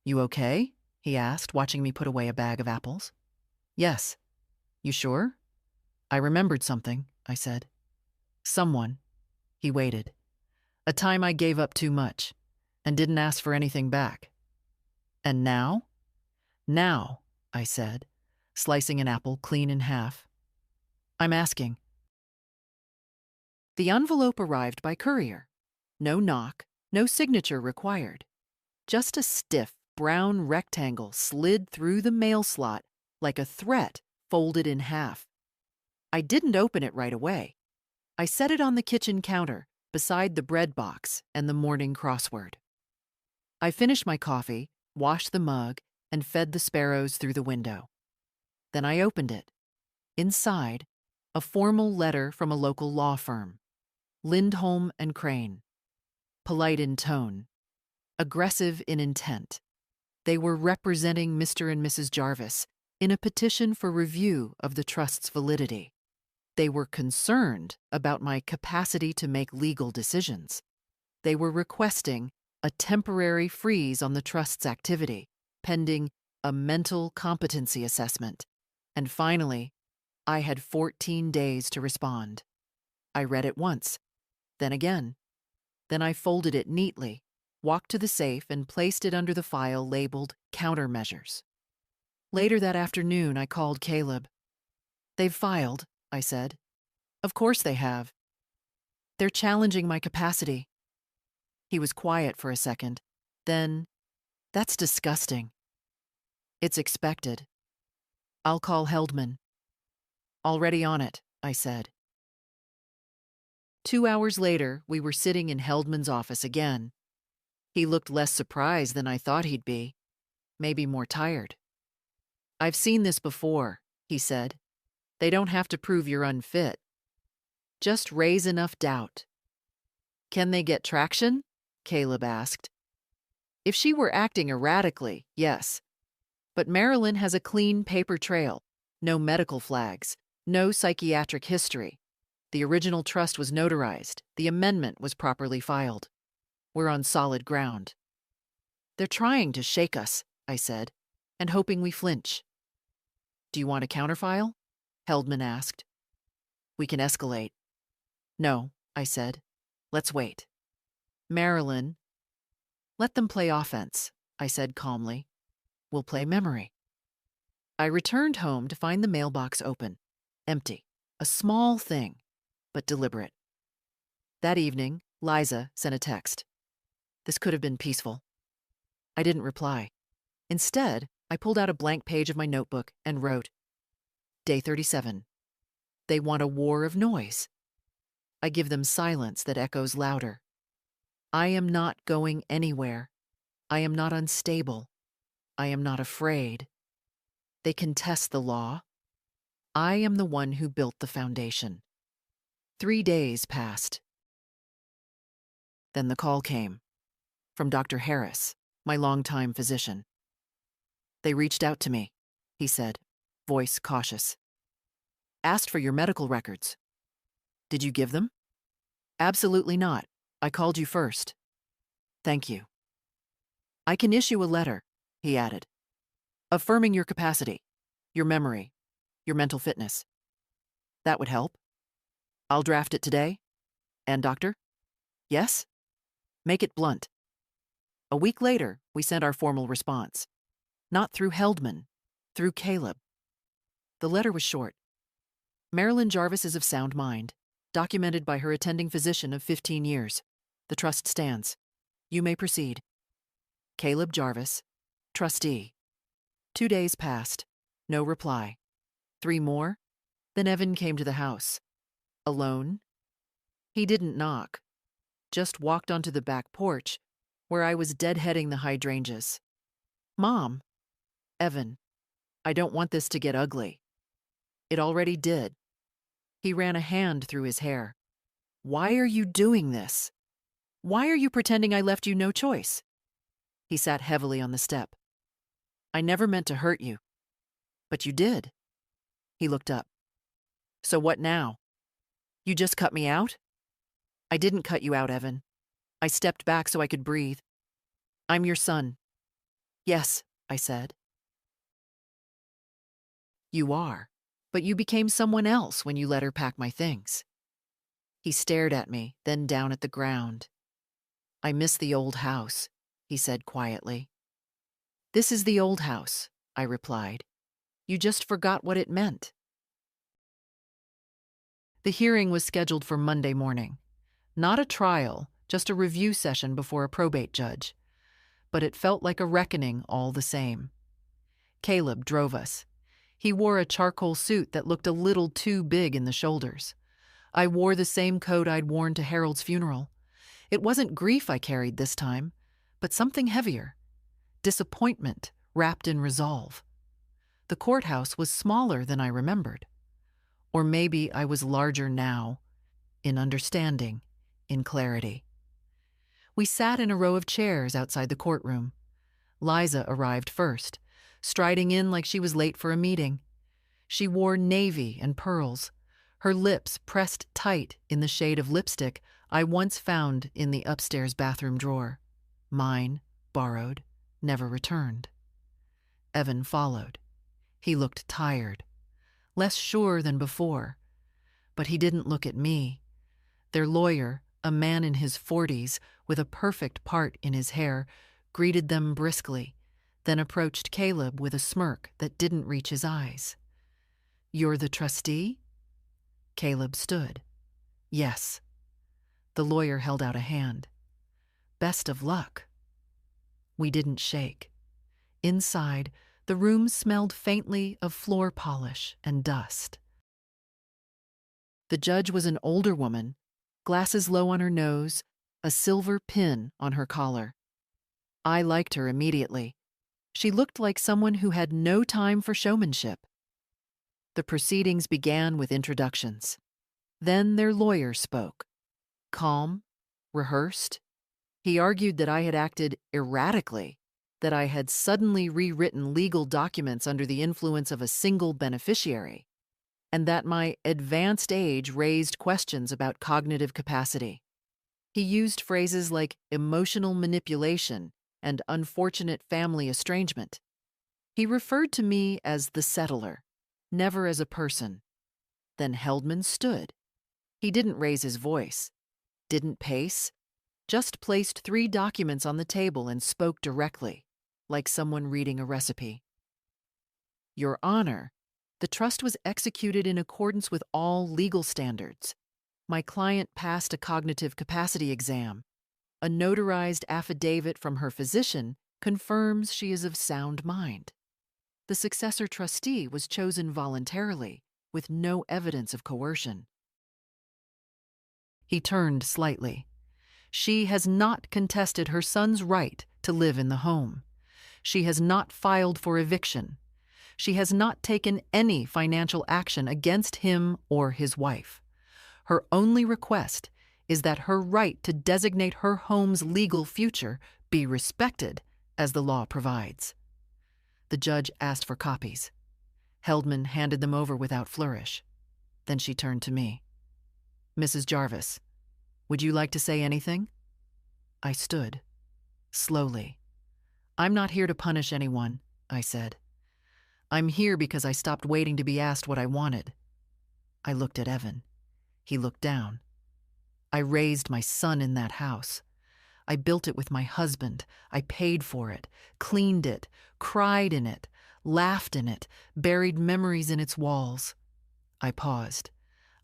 "You okay?" he asked, watching me put away a bag of apples. "Yes." "You sure?" "I remembered something," I said. "Someone." He waited. "A time I gave up too much and didn't ask for anything back." "And now?" "Now," I said, slicing an apple clean in half, "I'm asking." The envelope arrived by courier. No knock, no signature required. Just a stiff, brown rectangle slid through the mail slot like a threat folded in half. I didn't open it right away. I set it on the kitchen counter beside the bread box and the morning crossword. I finished my coffee, washed the mug, and fed the sparrows through the window. Then I opened it. Inside, a formal letter from a local law firm. Lindholm and Crane. Polite in tone. Aggressive in intent. They were representing Mr. and Mrs. Jarvis in a petition for review of the trust's validity. They were concerned about my capacity to make legal decisions. They were requesting a temporary freeze on the trust's activity, pending a mental competency assessment. And finally, I had 14 days to respond. I read it once, then again. Then I folded it neatly, walked to the safe, and placed it under the file labeled Countermeasures. Later that afternoon, I called Caleb. "They've filed," I said. "Of course they have. They're challenging my capacity." He was quiet for a second. Then, "That's disgusting." "It's expected. I'll call Heldman." "Already on it," I said. 2 hours later, we were sitting in Heldman's office again. He looked less surprised than I thought he'd be, maybe more tired. "I've seen this before," he said. "They don't have to prove you're unfit. Just raise enough doubt." "Can they get traction?" Caleb asked. "If she were acting erratically, yes. But Marilyn has a clean paper trail, no medical flags, no psychiatric history. The original trust was notarized. The amendment was properly filed. We're on solid ground." "They're trying to shake us," I said, "and hoping we flinch." "Do you want a counterfile?" Heldman asked. "We can escalate." "No," I said. "Let's wait." "Marilyn." "Let them play offense," I said calmly. "We'll play memory." I returned home to find the mailbox open, empty, a small thing, but deliberate. That evening, Liza sent a text. This could have been peaceful. I didn't reply. Instead, I pulled out a blank page of my notebook and wrote, Day 37. They want a war of noise. I give them silence that echoes louder. I am not going anywhere. I am not unstable. I am not afraid. They contest the law. I am the one who built the foundation. 3 days passed. Then the call came from Dr. Harris, my longtime physician. They reached out to me. he said, voice cautious. Asked for your medical records. Did you give them? Absolutely not. I called you first. Thank you. I can issue a letter, he added, affirming your capacity, your memory, your mental fitness. That would help. I'll draft it today. And doctor? Yes? Make it blunt. A week later, we sent our formal response. Not through Heldman, through Caleb. The letter was short. Marilyn Jarvis is of sound mind, documented by her attending physician of 15 years. The trust stands. You may proceed. Caleb Jarvis, trustee. 2 days passed. No reply. 3 more. Then Evan came to the house. Alone. He didn't knock. Just walked onto the back porch, where I was deadheading the hydrangeas. Mom. Evan. I don't want this to get ugly. It already did. He ran a hand through his hair. Why are you doing this? Why are you pretending I left you no choice? He sat heavily on the step. I never meant to hurt you. But you did. He looked up. So what now? You just cut me out? I didn't cut you out, Evan. I stepped back so I could breathe. I'm your son. Yes, I said. You are, but you became someone else when you let her pack my things. He stared at me, then down at the ground. I miss the old house, he said quietly. This is the old house, I replied. You just forgot what it meant. The hearing was scheduled for Monday morning. Not a trial, just a review session before a probate judge. But it felt like a reckoning all the same. Caleb drove us. He wore a charcoal suit that looked a little too big in the shoulders. I wore the same coat I'd worn to Harold's funeral. It wasn't grief I carried this time, but something heavier. Disappointment wrapped in resolve. The courthouse was smaller than I remembered. Or maybe I was larger now, in understanding, in clarity. We sat in a row of chairs outside the courtroom. Liza arrived first, striding in like she was late for a meeting. She wore navy and pearls, her lips pressed tight in the shade of lipstick I once found in the upstairs bathroom drawer. Mine, borrowed, never returned. Evan followed. He looked tired, less sure than before. But he didn't look at me. Their lawyer, a man in his 40s with a perfect part in his hair, greeted them briskly, then approached Caleb with a smirk that didn't reach his eyes. You're the trustee? Caleb stood. Yes. The lawyer held out a hand. Best of luck. We didn't shake. Inside, the room smelled faintly of floor polish and dust. The judge was an older woman, glasses low on her nose, a silver pin on her collar. I liked her immediately. She looked like someone who had no time for showmanship. The proceedings began with introductions. Then their lawyer spoke. Calm, rehearsed. He argued that I had acted erratically, that I had suddenly rewritten legal documents under the influence of a single beneficiary, and that my advanced age raised questions about cognitive capacity. He used phrases like emotional manipulation and unfortunate family estrangement. He referred to me as the settler, never as a person. Then Heldman stood. He didn't raise his voice, didn't pace, just placed 3 documents on the table and spoke directly, like someone reading a recipe. Your Honor, the trust was executed in accordance with all legal standards. My client passed a cognitive capacity exam. A notarized affidavit from her physician confirms she is of sound mind. The successor trustee was chosen voluntarily, with no evidence of coercion. He turned slightly. She has not contested her son's right to live in the home. She has not filed for eviction. She has not taken any financial action against him or his wife. Her only request is that her right to designate her home's legal future be respected as the law provides. The judge asked for copies. Heldman handed them over without flourish. Then she turned to me. "Mrs. Jarvis, would you like to say anything?" I stood, slowly. "I'm not here to punish anyone," I said. "I'm here because I stopped waiting to be asked what I wanted." I looked at Evan. He looked down. "I raised my son in that house. I built it with my husband. I paid for it, cleaned it, cried in it, laughed in it, buried memories in its walls." I paused.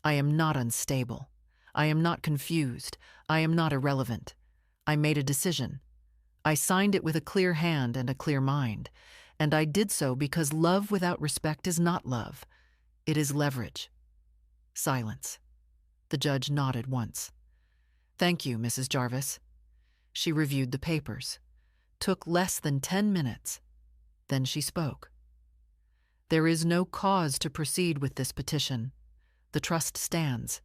"I am not unstable. I am not confused. I am not irrelevant. I made a decision. I signed it with a clear hand and a clear mind, and I did so because love without respect is not love. It is leverage." Silence. The judge nodded once. "Thank you, Mrs. Jarvis." She reviewed the papers. Took less than 10 minutes. Then she spoke. "There is no cause to proceed with this petition. The trust stands.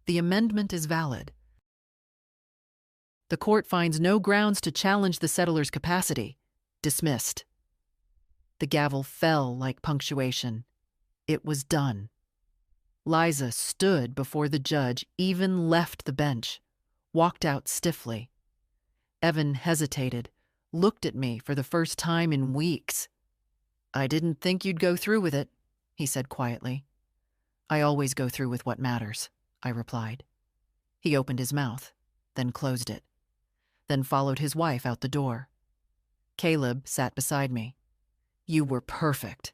The amendment is valid. The court finds no grounds to challenge the settler's capacity. Dismissed." The gavel fell like punctuation. It was done. Liza stood before the judge, even left the bench, walked out stiffly. Evan hesitated, looked at me for the first time in weeks. "I didn't think you'd go through with it," he said quietly. "I always go through with what matters," I replied. He opened his mouth, then closed it, then followed his wife out the door. Caleb sat beside me. "You were perfect."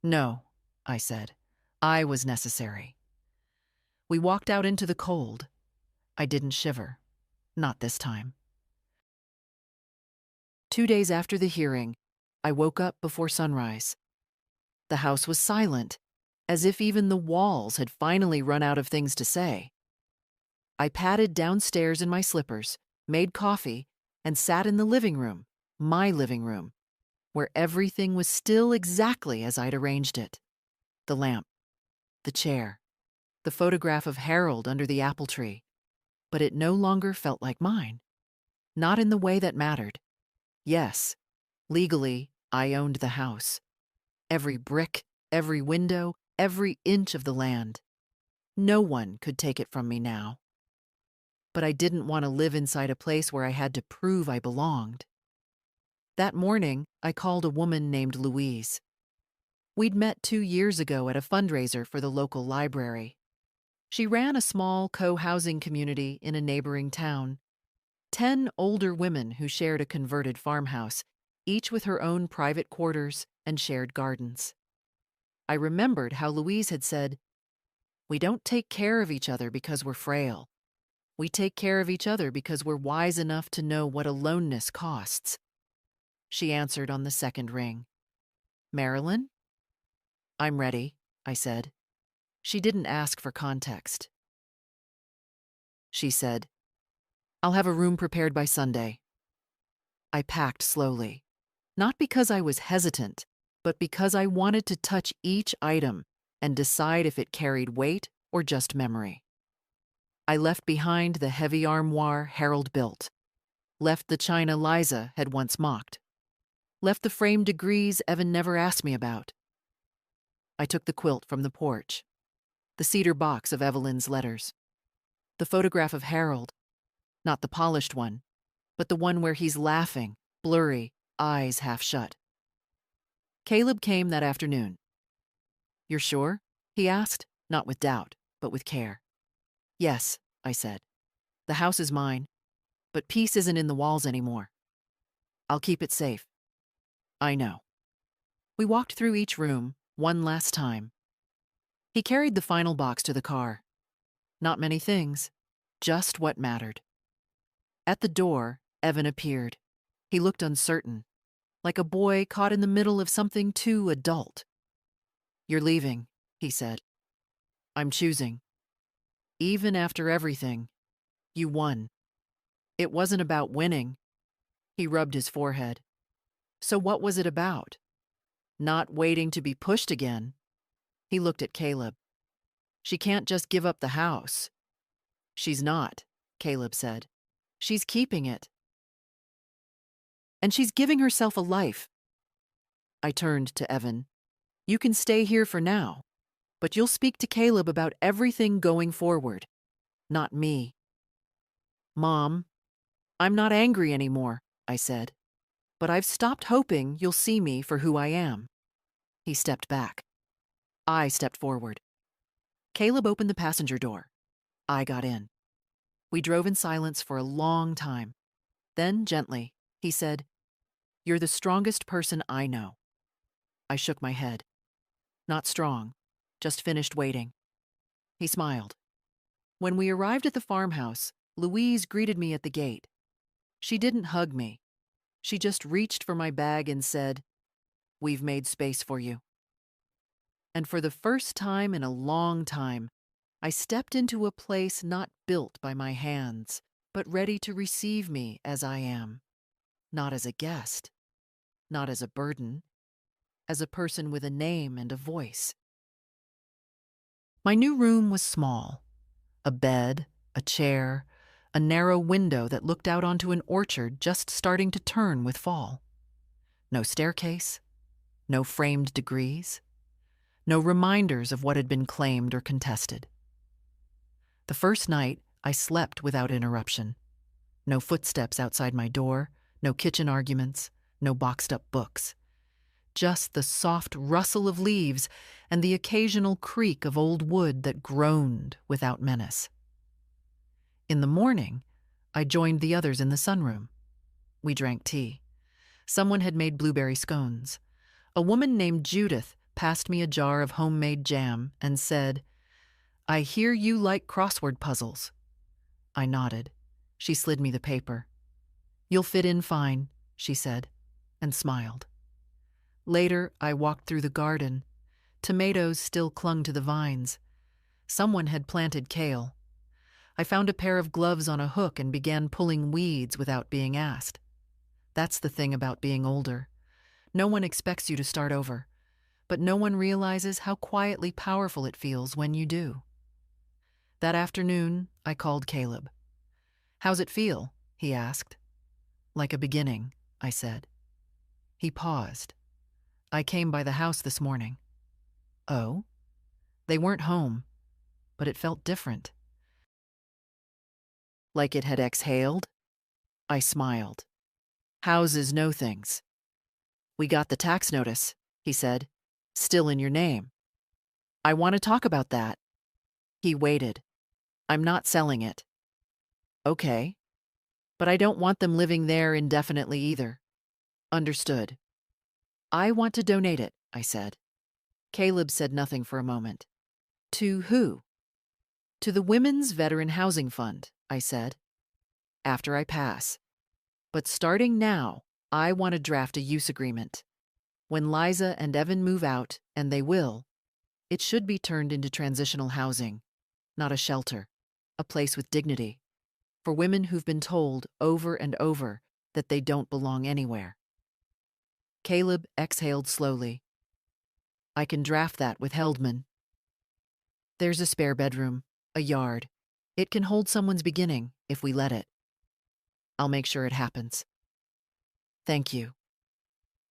"No," I said. "I was necessary." We walked out into the cold. I didn't shiver. Not this time. 2 days after the hearing, I woke up before sunrise. The house was silent, as if even the walls had finally run out of things to say. I padded downstairs in my slippers, made coffee, and sat in the living room, my living room, where everything was still exactly as I'd arranged it. The lamp, the chair, the photograph of Harold under the apple tree. But it no longer felt like mine. Not in the way that mattered. Yes, legally, I owned the house. Every brick, every window, every inch of the land. No one could take it from me now. But I didn't want to live inside a place where I had to prove I belonged. That morning, I called a woman named Louise. We'd met 2 years ago at a fundraiser for the local library. She ran a small co-housing community in a neighboring town. 10 older women who shared a converted farmhouse, each with her own private quarters and shared gardens. I remembered how Louise had said, "We don't take care of each other because we're frail. We take care of each other because we're wise enough to know what aloneness costs." She answered on the second ring. "Marilyn?" "I'm ready," I said. She didn't ask for context. She said, "I'll have a room prepared by Sunday." I packed slowly, not because I was hesitant, but because I wanted to touch each item and decide if it carried weight or just memory. I left behind the heavy armoire Harold built, left the china Liza had once mocked, left the framed degrees Evan never asked me about. I took the quilt from the porch, the cedar box of Evelyn's letters, the photograph of Harold, not the polished one, but the one where he's laughing, blurry, eyes half shut. Caleb came that afternoon. "You're sure?" he asked, not with doubt, but with care. "Yes," I said. "The house is mine, but peace isn't in the walls anymore. I'll keep it safe." "I know." We walked through each room, one last time. He carried the final box to the car. Not many things, just what mattered. At the door, Evan appeared. He looked uncertain, like a boy caught in the middle of something too adult. "You're leaving," he said. "I'm choosing. Even after everything, you won. It wasn't about winning." He rubbed his forehead. "So what was it about? Not waiting to be pushed again." He looked at Caleb. "She can't just give up the house." "She's not," Caleb said. "She's keeping it. And she's giving herself a life." I turned to Evan. You can stay here for now, but you'll speak to Caleb about everything going forward, not me. Mom, I'm not angry anymore, I said, but I've stopped hoping you'll see me for who I am. He stepped back. I stepped forward. Caleb opened the passenger door. I got in. We drove in silence for a long time. Then, gently, he said, "You're the strongest person I know." I shook my head. Not strong, just finished waiting. He smiled. When we arrived at the farmhouse, Louise greeted me at the gate. She didn't hug me. She just reached for my bag and said, "We've made space for you." And for the first time in a long time, I stepped into a place not built by my hands, but ready to receive me as I am. Not as a guest, not as a burden, as a person with a name and a voice. My new room was small. A bed, a chair, a narrow window that looked out onto an orchard just starting to turn with fall. No staircase, no framed degrees, no reminders of what had been claimed or contested. The first night, I slept without interruption. No footsteps outside my door, no kitchen arguments, no boxed-up books. Just the soft rustle of leaves and the occasional creak of old wood that groaned without menace. In the morning, I joined the others in the sunroom. We drank tea. Someone had made blueberry scones. A woman named Judith passed me a jar of homemade jam and said, "I hear you like crossword puzzles." I nodded. She slid me the paper. "You'll fit in fine," she said, and smiled. Later, I walked through the garden. Tomatoes still clung to the vines. Someone had planted kale. I found a pair of gloves on a hook and began pulling weeds without being asked. That's the thing about being older. No one expects you to start over, but no one realizes how quietly powerful it feels when you do. That afternoon, I called Caleb. "How's it feel?" he asked. "Like a beginning," I said. He paused. "I came by the house this morning." "Oh?" They weren't home, but it felt different. Like it had exhaled? I smiled. "Houses know things." "We got the tax notice," he said. "Still in your name." "I want to talk about that." He waited. "I'm not selling it." "Okay. But I don't want them living there indefinitely either." "Understood." "I want to donate it," I said. Caleb said nothing for a moment. "To who?" "To the Women's Veteran Housing Fund," I said. "After I pass. But starting now, I want to draft a use agreement. When Liza and Evan move out, and they will, it should be turned into transitional housing, not a shelter, a place with dignity, for women who've been told over and over that they don't belong anywhere." Caleb exhaled slowly. "I can draft that with Heldman. There's a spare bedroom, a yard. It can hold someone's beginning if we let it. I'll make sure it happens." "Thank you."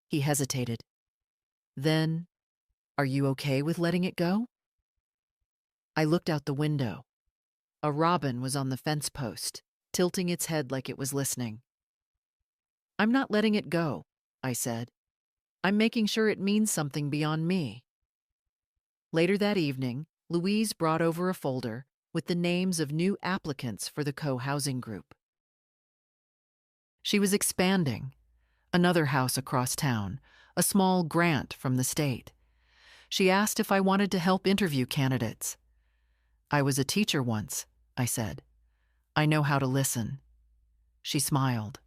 He hesitated. Then, "Are you okay with letting it go?" I looked out the window. A robin was on the fence post, tilting its head like it was listening. "I'm not letting it go," I said. "I'm making sure it means something beyond me." Later that evening, Louise brought over a folder with the names of new applicants for the co-housing group. She was expanding. Another house across town, a small grant from the state. She asked if I wanted to help interview candidates. "I was a teacher once," I said. "I know how to listen." She smiled.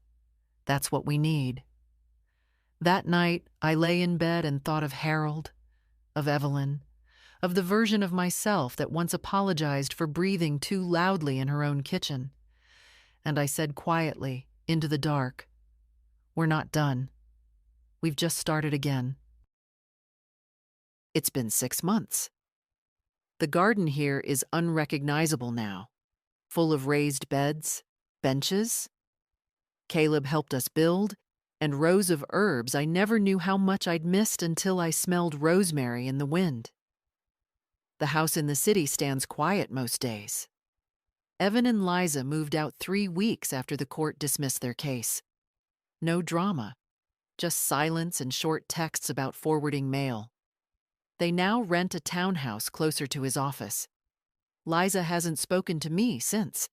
"That's what we need." That night, I lay in bed and thought of Harold, of Evelyn, of the version of myself that once apologized for breathing too loudly in her own kitchen. And I said quietly, into the dark, "We're not done. We've just started again." It's been 6 months. The garden here is unrecognizable now, full of raised beds, benches. Caleb helped us build, and rows of herbs I never knew how much I'd missed until I smelled rosemary in the wind. The house in the city stands quiet most days. Evan and Liza moved out 3 weeks after the court dismissed their case. No drama, just silence and short texts about forwarding mail. They now rent a townhouse closer to his office. Liza hasn't spoken to me since.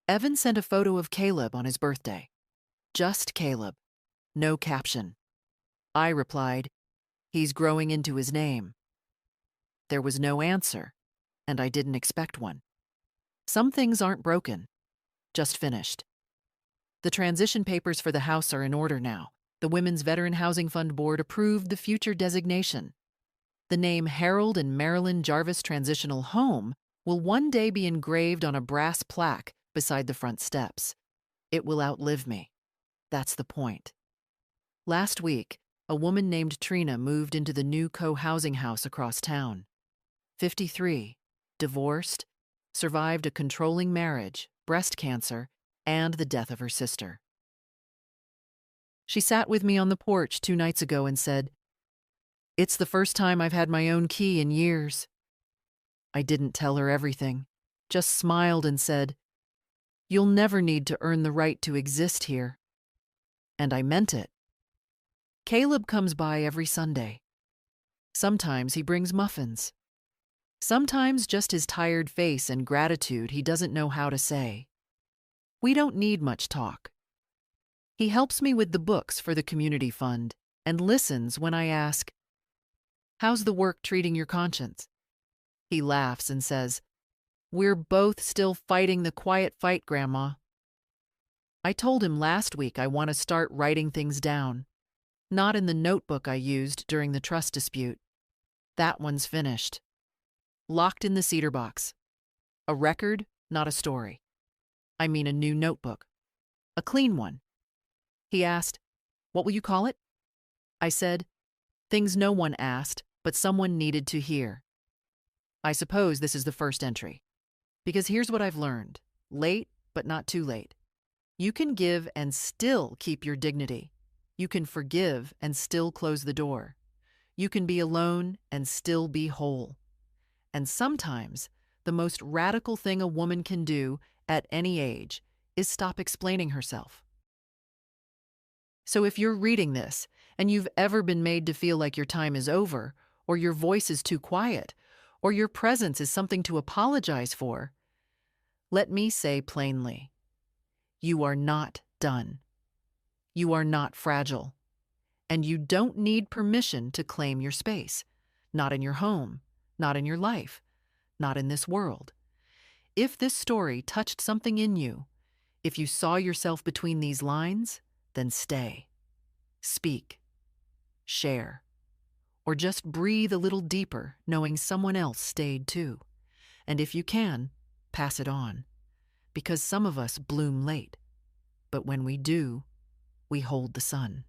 Evan sent a photo of Caleb on his birthday. Just Caleb. No caption. I replied, "He's growing into his name." There was no answer, and I didn't expect one. Some things aren't broken, just finished. The transition papers for the house are in order now. The Women's Veteran Housing Fund Board approved the future designation. The name Harold and Marilyn Jarvis Transitional Home will one day be engraved on a brass plaque beside the front steps. It will outlive me. That's the point. Last week, a woman named Trina moved into the new co-housing house across town. 53, divorced, survived a controlling marriage, breast cancer, and the death of her sister. She sat with me on the porch 2 nights ago and said, "It's the first time I've had my own key in years." I didn't tell her everything, just smiled and said, "You'll never need to earn the right to exist here." And I meant it. Caleb comes by every Sunday. Sometimes he brings muffins. Sometimes just his tired face and gratitude he doesn't know how to say. We don't need much talk. He helps me with the books for the community fund and listens when I ask, "How's the work treating your conscience?" He laughs and says, "We're both still fighting the quiet fight, Grandma." I told him last week I want to start writing things down, not in the notebook I used during the trust dispute. That one's finished. Locked in the cedar box. A record, not a story. I mean a new notebook. A clean one. He asked, "What will you call it?" I said, "Things no one asked, but someone needed to hear." I suppose this is the first entry. Because here's what I've learned. Late, but not too late. You can give and still keep your dignity. You can forgive and still close the door. You can be alone and still be whole. And sometimes, the most radical thing a woman can do at any age is stop explaining herself. So if you're reading this and you've ever been made to feel like your time is over, or your voice is too quiet, or your presence is something to apologize for, let me say plainly, you are not done. You are not fragile. And you don't need permission to claim your space. Not in your home, not in your life, not in this world. If this story touched something in you, if you saw yourself between these lines, then stay. Speak. Share. Or just breathe a little deeper, knowing someone else stayed too. And if you can, pass it on. Because some of us bloom late. But when we do, we hold the sun.